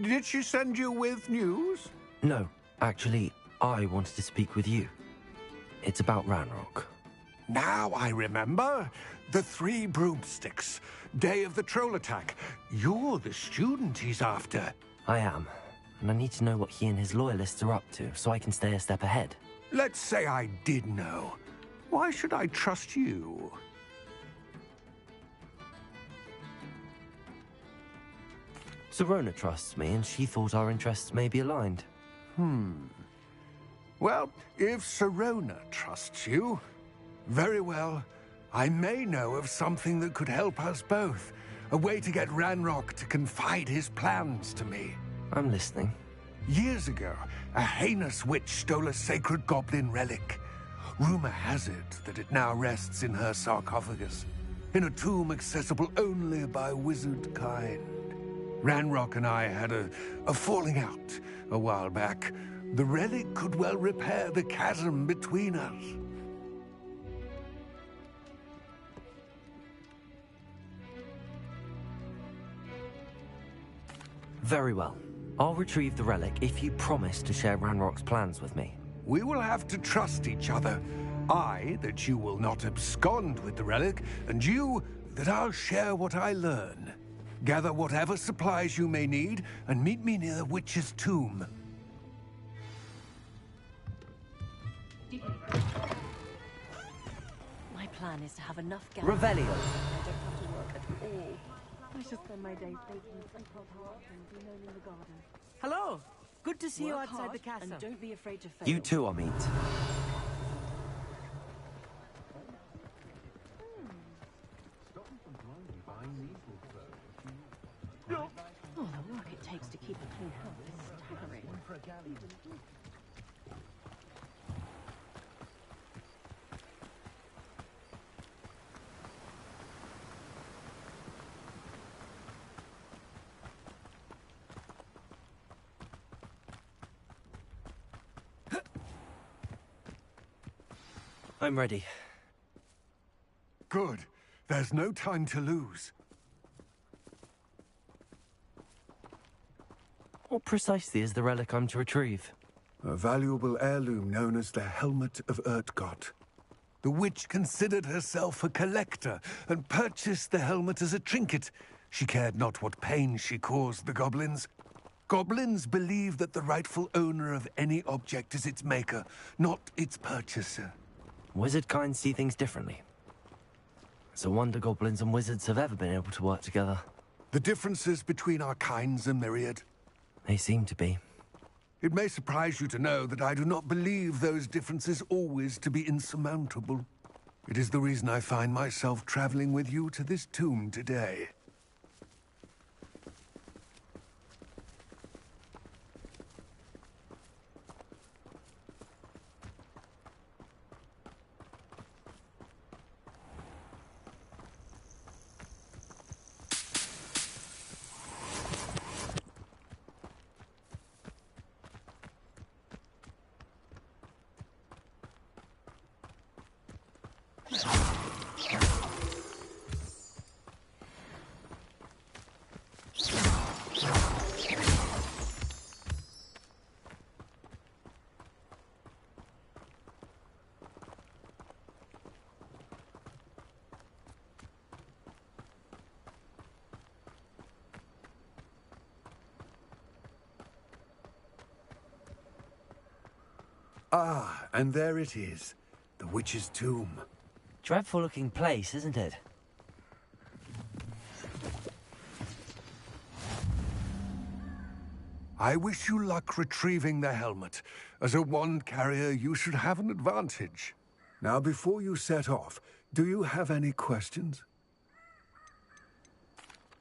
Did she send you with news? No, actually, I wanted to speak with you. It's about Ranrock. Now I remember. The 3 broomsticks. Day of the troll attack. You're the student he's after. I am, and I need to know what he and his loyalists are up to so I can stay a step ahead. Let's say I did know. Why should I trust you? Sirona trusts me, and she thought our interests may be aligned. Well, if Sirona trusts you, very well. I may know of something that could help us both. A way to get Ranrock to confide his plans to me. I'm listening. Years ago, a heinous witch stole a sacred goblin relic. Rumor has it that it now rests in her sarcophagus, in a tomb accessible only by wizard kind. Ranrock and I had a falling out a while back. The relic could well repair the chasm between us. Very well. I'll retrieve the relic if you promise to share Ranrock's plans with me. We will have to trust each other. I, that you will not abscond with the relic, and you, that I'll share what I learn. Gather whatever supplies you may need, and meet me near the witch's tomb. My plan is to have enough gas. Revelio. I don't have to work at all. I shall spend my days baking simple tarts and be known in the garden. Hello! Good to see you Work outside hard the castle. and don't be afraid to fail. You too, Amit. Oh, the work it takes to keep a clean house is staggering. I'm ready. Good. There's no time to lose. What precisely is the relic I'm to retrieve? A valuable heirloom known as the Helmet of Urtkot. The witch considered herself a collector and purchased the helmet as a trinket. She cared not what pain she caused the goblins. Goblins believe that the rightful owner of any object is its maker, not its purchaser. Wizard kind see things differently. It's a wonder goblins and wizards have ever been able to work together. The differences between our kinds are myriad. They seem to be. It may surprise you to know that I do not believe those differences always to be insurmountable. It is the reason I find myself traveling with you to this tomb today. Ah, and there it is. The witch's tomb. Dreadful looking place, isn't it? I wish you luck retrieving the helmet. As a wand carrier, you should have an advantage. Now, before you set off, do you have any questions?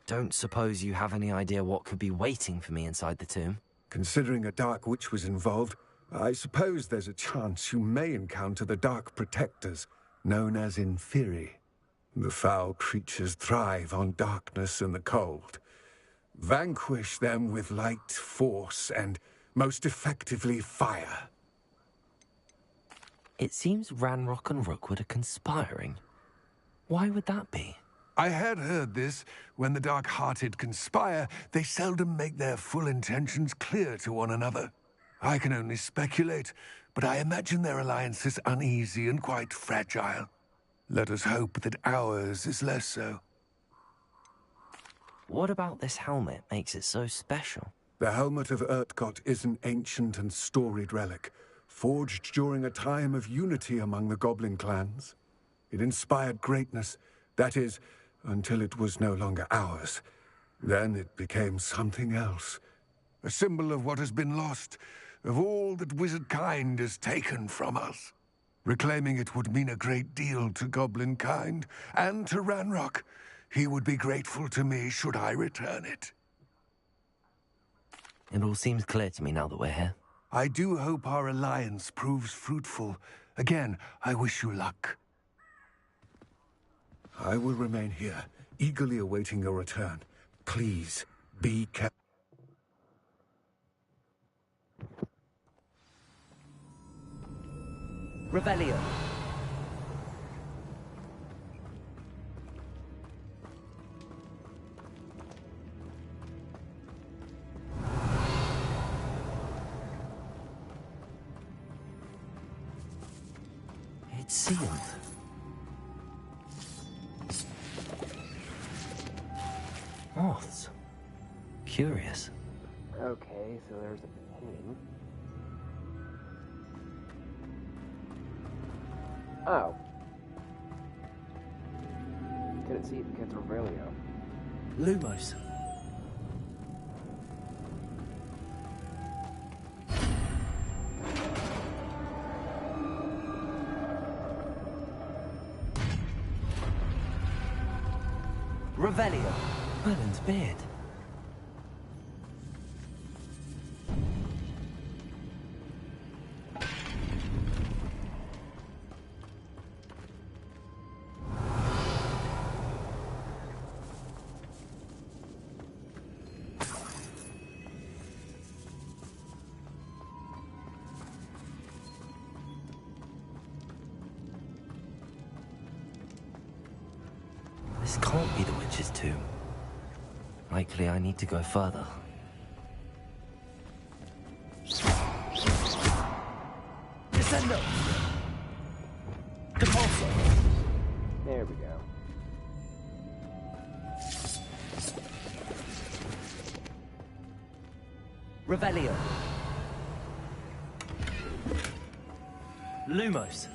Don't suppose you have any idea what could be waiting for me inside the tomb? Considering a dark witch was involved, I suppose there's a chance you may encounter the Dark Protectors, known as Inferi. The foul creatures thrive on darkness and the cold. Vanquish them with light, force, and, most effectively, fire. It seems Ranrock and Rookwood are conspiring. Why would that be? I had heard this. When the dark-hearted conspire, they seldom make their full intentions clear to one another. I can only speculate, but I imagine their alliance is uneasy and quite fragile. Let us hope that ours is less so. What about this helmet makes it so special? The Helmet of Urtkot is an ancient and storied relic, forged during a time of unity among the goblin clans. It inspired greatness, that is, until it was no longer ours. Then it became something else. A symbol of what has been lost, of all that wizard kind has taken from us. Reclaiming it would mean a great deal to goblin kind, and to Ranrock. He would be grateful to me should I return it. It all seems clear to me now that we're here. I do hope our alliance proves fruitful. Again, I wish you luck. I will remain here, eagerly awaiting your return. Please, be careful. Revelio. It's sealed. Moths. Curious. Okay, so there's a pin. Oh. Couldn't see it because of Revelio. Lumos. Revelio. Merlin's beard. This can't be the witch's tomb. Likely I need to go further. Descendo! Depulso! There we go. Revelio. Lumos.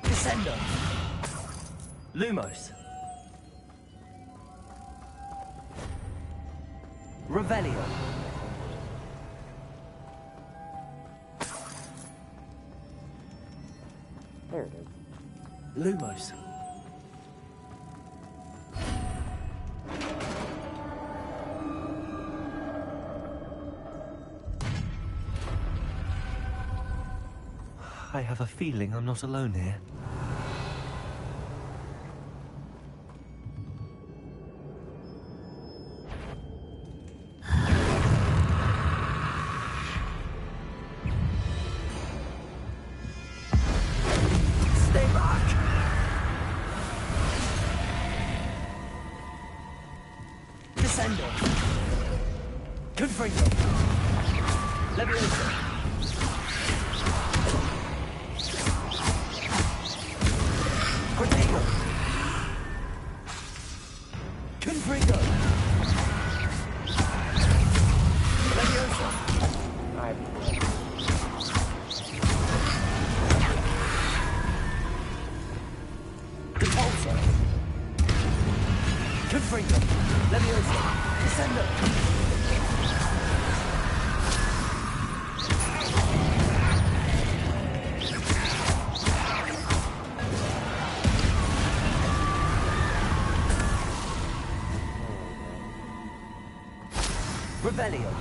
Descendo. Lumos. Revelio. There it is. Lumos. I have a feeling I'm not alone here. Stay back! Descendo. Confringo. Levioso. Protego. Confringo. Levioso. Depulso. Confringo. Levioso. Descendo. Revelio.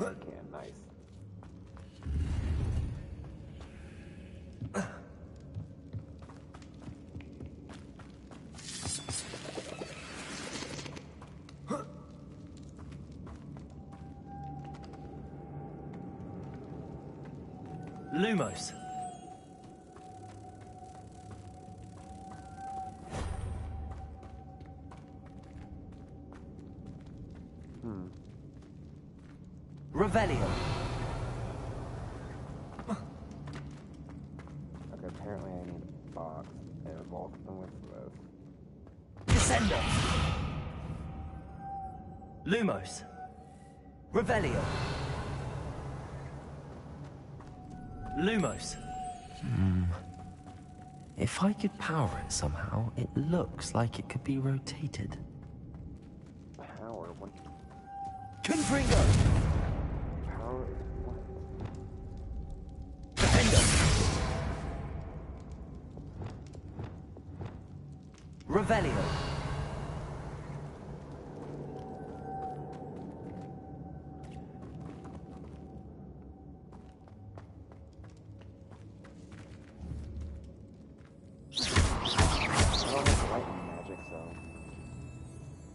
Okay, nice. Lumos. Revelio. Okay, apparently I need a box and both of them with both. Descendo. Lumos. Revelio. Lumos. If I could power it somehow, it looks like it could be rotated. Power? What? Confringo! Power? What? Defendo! Revelio.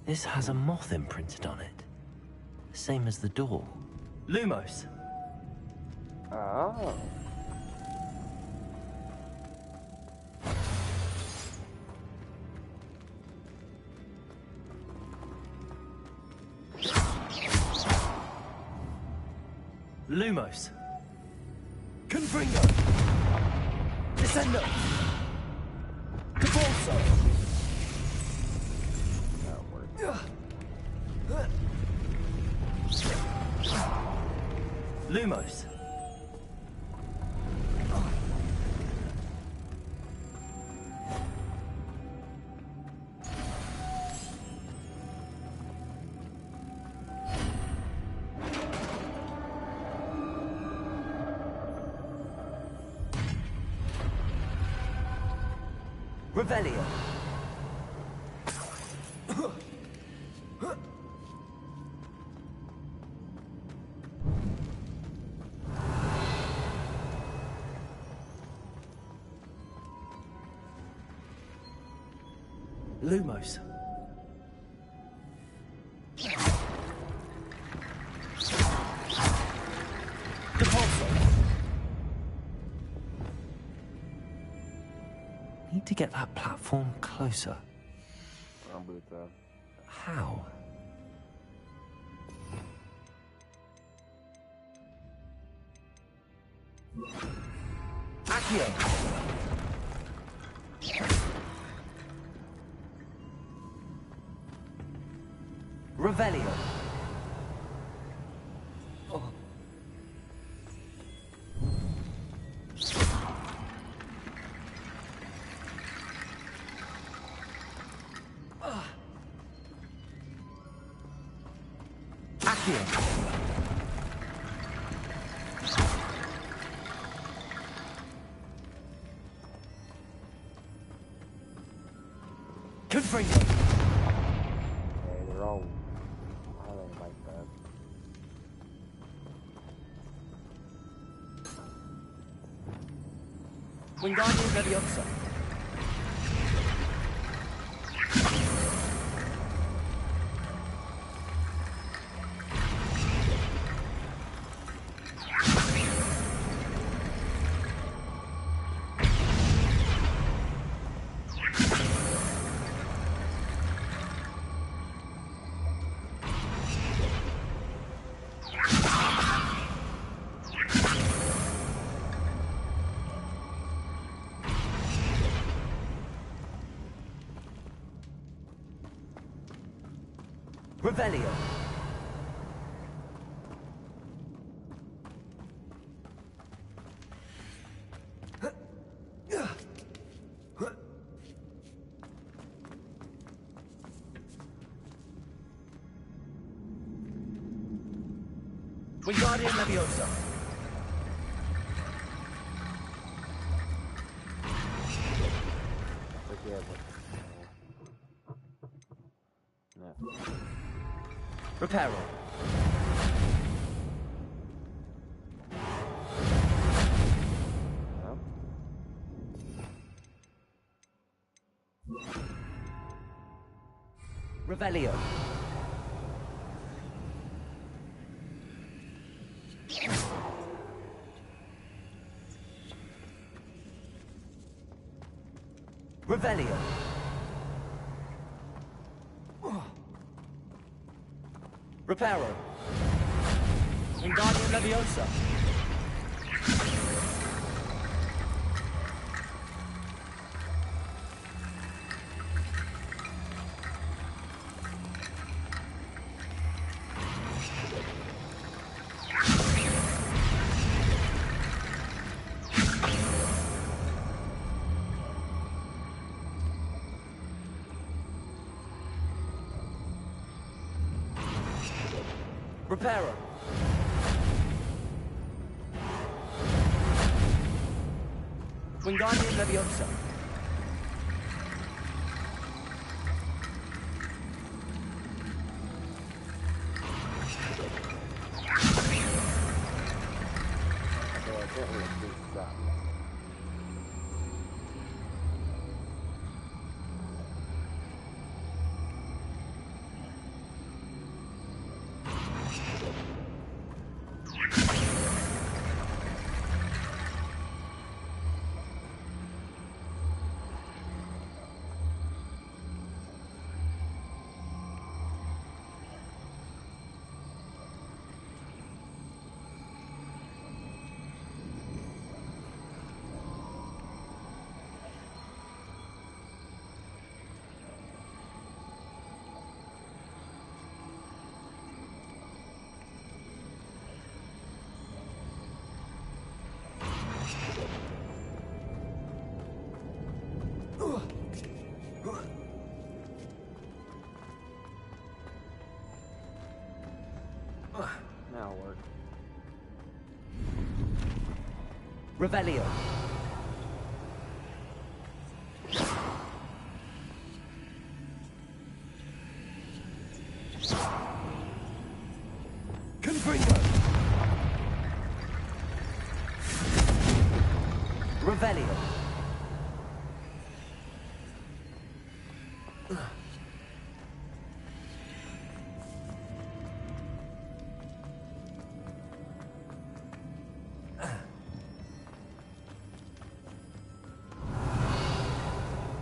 This has a moth imprinted on it. Same as the door. Lumos. Oh. Lumos. Confringo. Descendo. Cabalso. Lumos. Revelio. Lumos. Depulso. Need to get that platform closer. How? Accio. Revelio. Oh. Accio. Confringo. Okay, they're all highlighted like that. Wingardium Leviosa. Revelio. Wingardium Leviosa. Reparo. Revelio. Revelio. Reparo. Wingardium Leviosa. Reparo. Wingardium Leviosa. Now work. Revelio. Confringo. Revelio.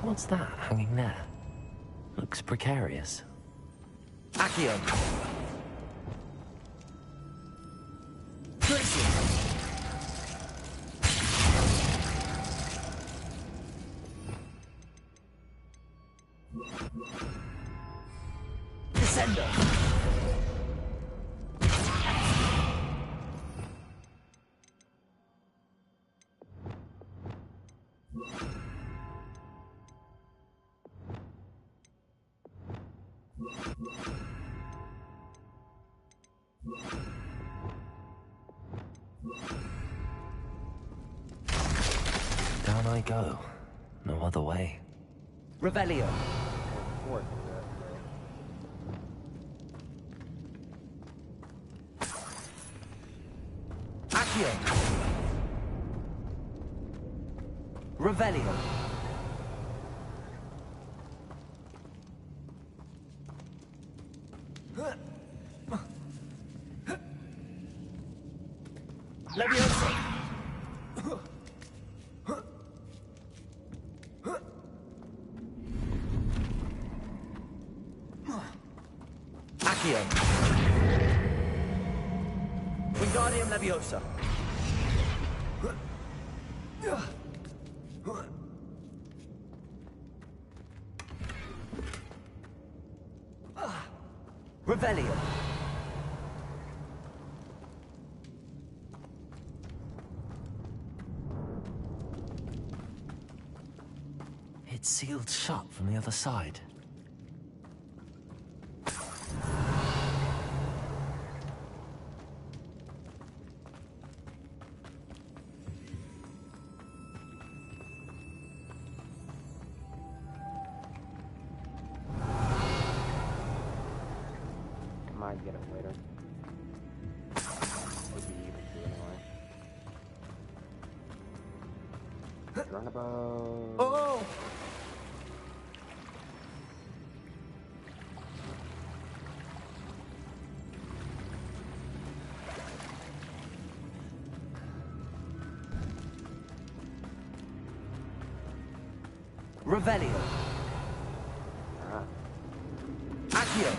What's that hanging there? Looks precarious. Accio. Descendo. Down I go. No other way. Revelio. Accio. Revelio. Leviosa. Accio. Wingardium Leviosa. Revelio. It's sealed shut from the other side. Might get it later. Would be even to anyway. Runabout. Oh! Revelio. Accio.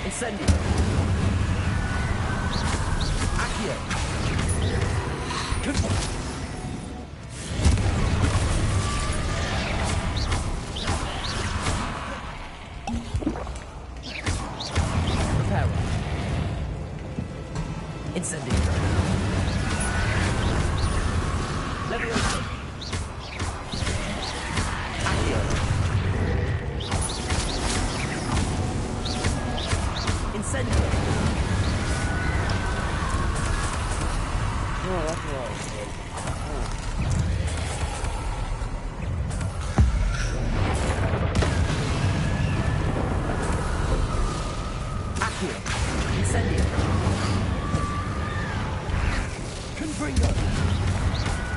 Incendio. Accio. Good one. Reparo. Incendio. Levioso. Accio. Incendio. Oh, that's what I was saying. Accio. Incendio. Confringo.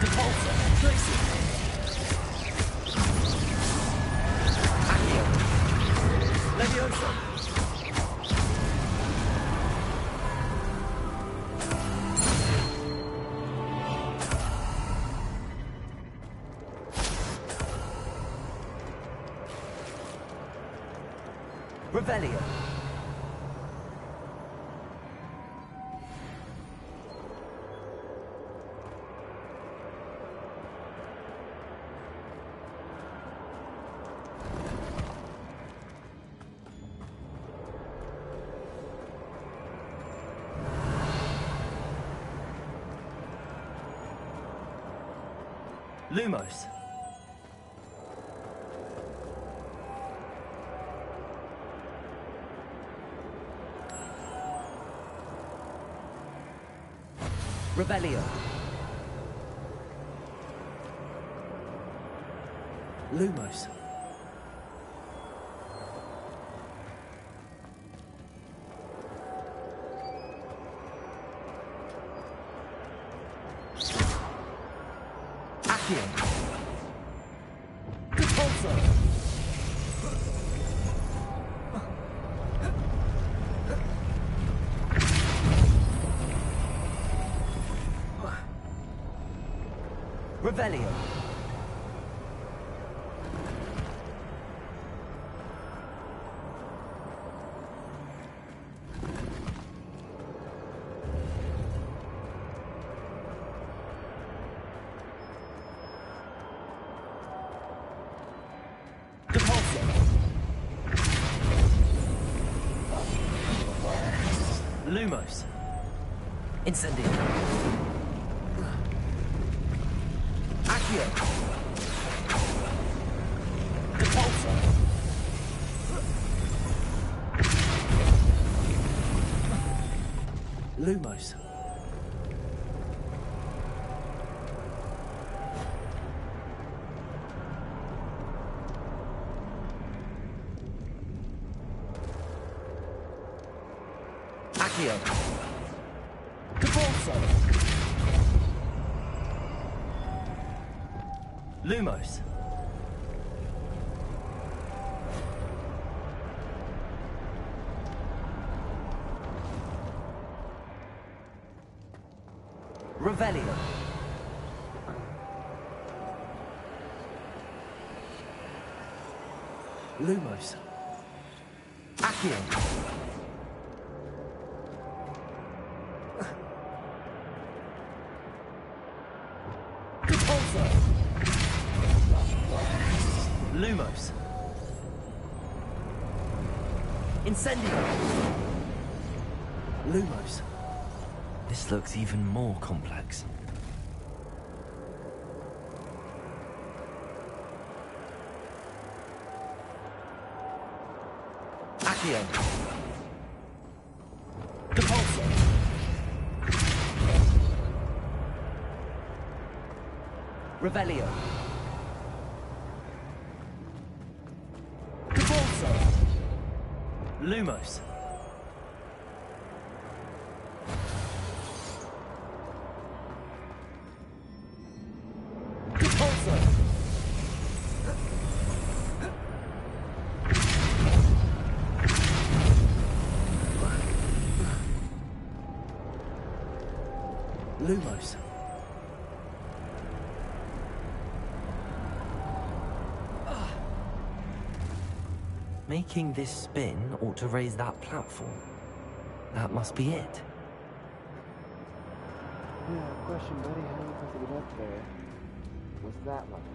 Depulsor. Tracy. Accio. Levioso. Revelio. Lumos. Revelio. Lumos. Accio. Depulsor. Revelio. Depulsor. Lumos. Incendio. Accio. Depulsor. Lumos. Accio. Depulsor. Lumos. Revelio. Lumos. Accio. Repulsor. Lumos. Incendio. Lumos. This looks even more complex. Accio. Repulsor. Revelio. Repulsor. Lumos. Repulsor. Lumos. Making this spin ought to raise that platform. That must be it. Yeah, question, buddy. How are you supposed to get up there? What's that like?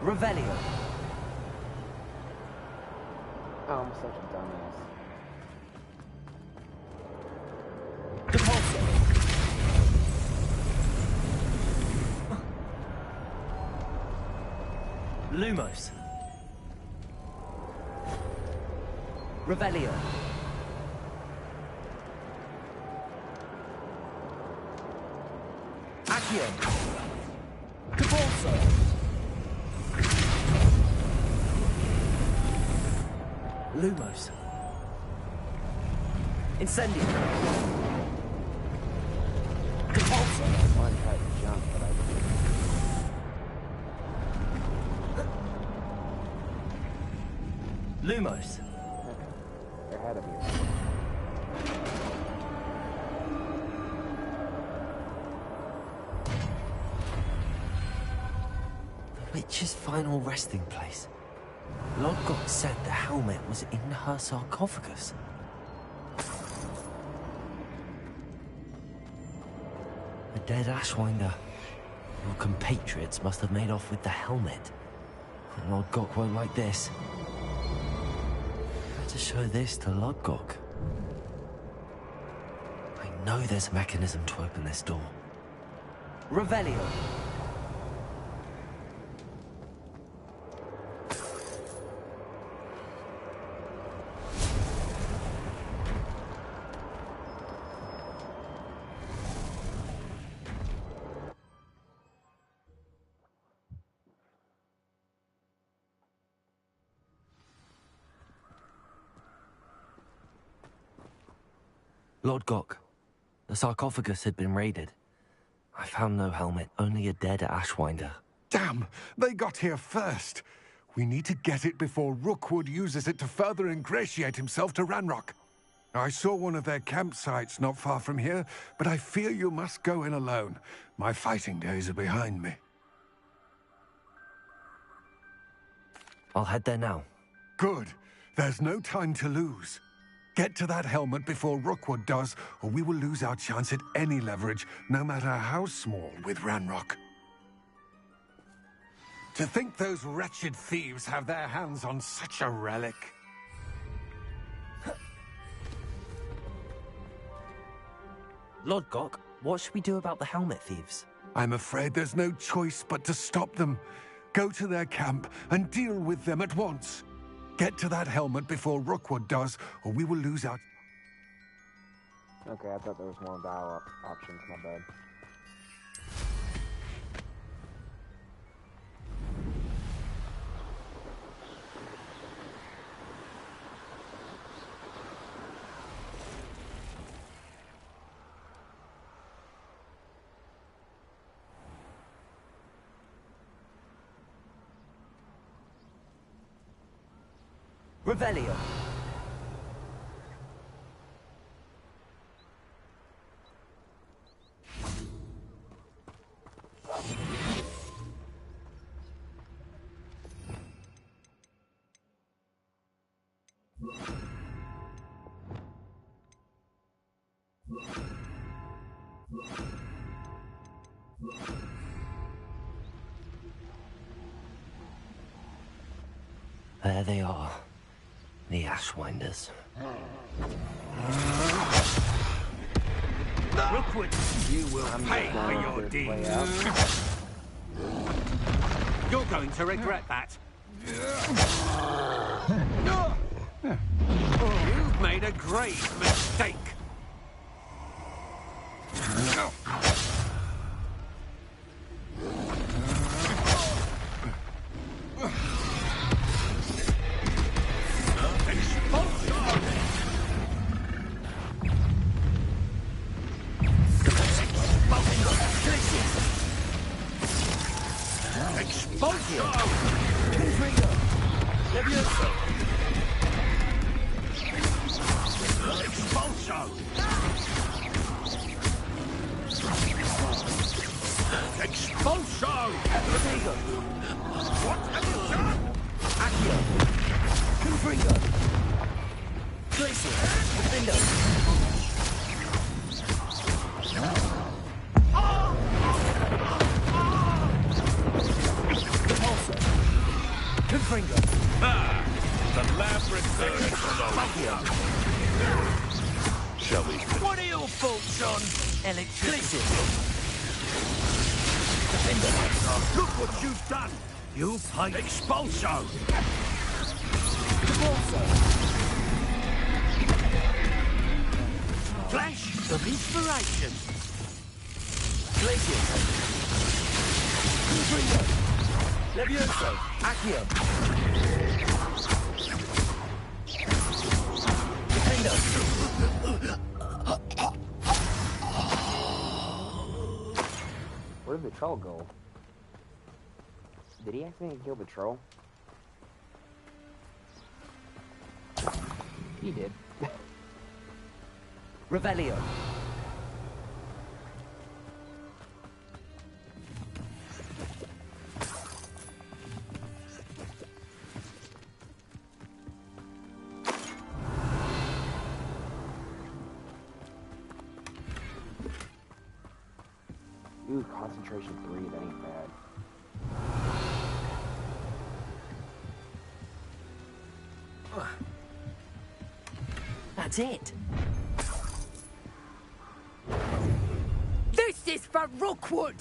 Revelio. Oh, I'm such a dumbass. Repulsor. Lumos. Revelio. Accio. Repulsor. Lumos. Incendio. Repulsor. One tried to jump, but I didn't. Lumos. They're ahead of you. The witch's final resting place. Lodgok said the helmet was in her sarcophagus. A dead Ashwinder. Your compatriots must have made off with the helmet. Lodgok won't like this. To show this to Lodgok. I know there's a mechanism to open this door. Revelio. Lodgok, the sarcophagus had been raided. I found no helmet, only a dead Ashwinder. Damn! They got here first. We need to get it before Rookwood uses it to further ingratiate himself to Ranrock. I saw one of their campsites not far from here, but I fear you must go in alone. My fighting days are behind me. I'll head there now. Good. There's no time to lose. Get to that helmet before Rookwood does, or we will lose our chance at any leverage, no matter how small, with Ranrock. To think those wretched thieves have their hands on such a relic. Lodgok, what should we do about the helmet thieves? I'm afraid there's no choice but to stop them. Go to their camp and deal with them at once. Get to that helmet before Rookwood does, or we will lose our... Okay, I thought there was more battle options, my bad. Revelio. There they are. The Ashwinders. Rookwood, you will pay for your deeds. You're going to regret that. You've made a grave mistake. Expulso! Flash of inspiration! Glacius! Confringo! Levioso! Accio! Defendo! Where did the troll go? Did he accidentally kill the troll? He did. Revelio. Ooh, concentration 3, that ain't bad. That's it. This is for Rookwood!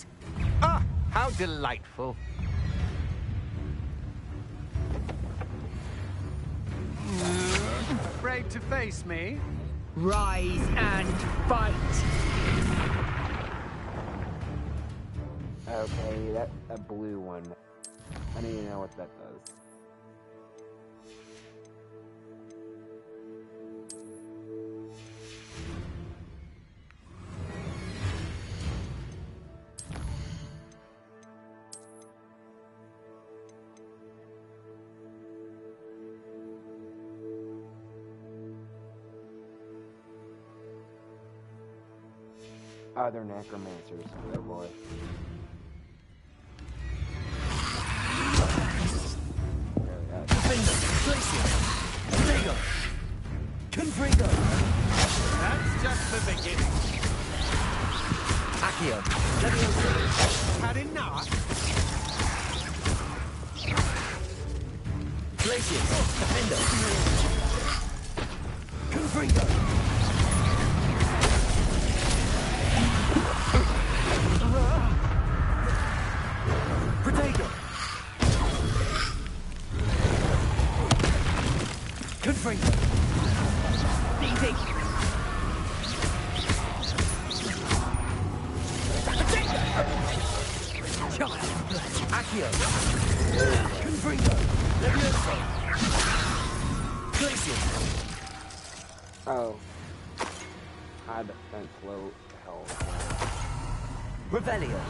Ah, how delightful. Afraid to face me? Rise and fight! Okay, that blue one. I don't even know what that does. Oh, they're necromancers. Oh boy. Confringo! That's just the beginning. Accio. Had enough? Glacius. Defendo. Confringo! Protego! Confringo! Easy! Accio! Confringo! Levioso! Glacius! Oh. High defense, low health. Revelio.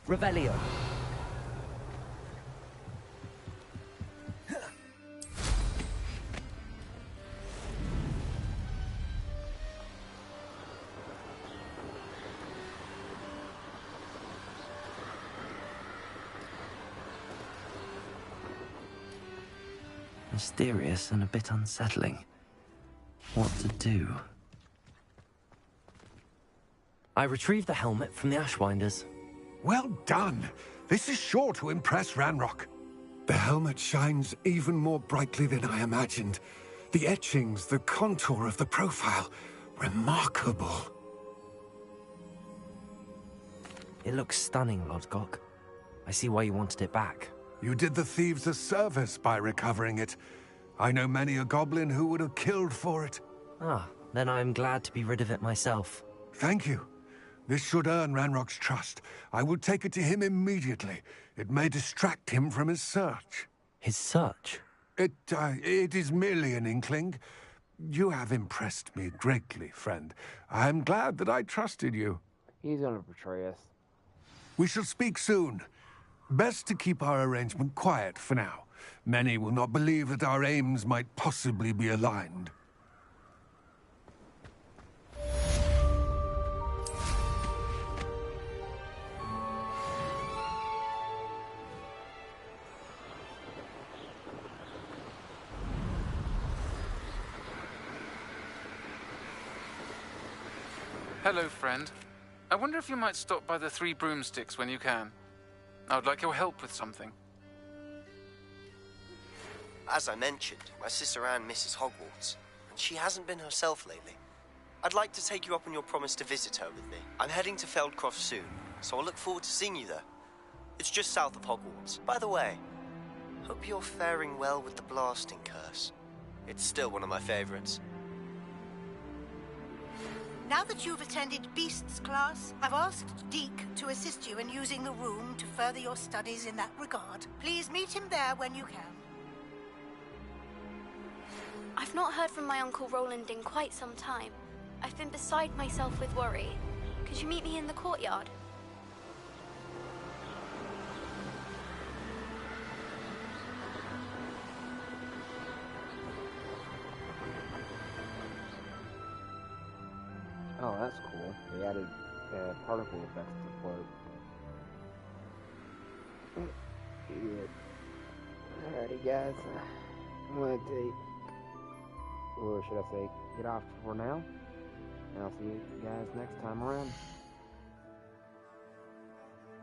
Revelio. Mysterious and a bit unsettling. What to do? I retrieved the helmet from the Ashwinders. Well done. This is sure to impress Ranrock. The helmet shines even more brightly than I imagined. The etchings, the contour of the profile. Remarkable. It looks stunning, Lodgok. I see why you wanted it back. You did the thieves a service by recovering it. I know many a goblin who would have killed for it. Ah, then I'm glad to be rid of it myself. Thank you. This should earn Ranrock's trust. I will take it to him immediately. It may distract him from his search. His search? It is merely an inkling. You have impressed me greatly, friend. I am glad that I trusted you. He's gonna betray us. We shall speak soon. Best to keep our arrangement quiet for now. Many will not believe that our aims might possibly be aligned. Hello, friend. I wonder if you might stop by the Three Broomsticks when you can. I would like your help with something. As I mentioned, my sister Anne misses Hogwarts, and she hasn't been herself lately. I'd like to take you up on your promise to visit her with me. I'm heading to Feldcroft soon, so I'll look forward to seeing you there. It's just south of Hogwarts. By the way, hope you're faring well with the blasting curse. It's still one of my favorites. Now that you've attended Beasts class, I've asked Deke to assist you in using the room to further your studies in that regard. Please meet him there when you can. I've not heard from my Uncle Roland in quite some time. I've been beside myself with worry. Could you meet me in the courtyard? Oh, that's cool. They added particle effects to float. Idiot. Alrighty, guys. I'm gonna take, or should I say, get off for now. And I'll see you guys next time around.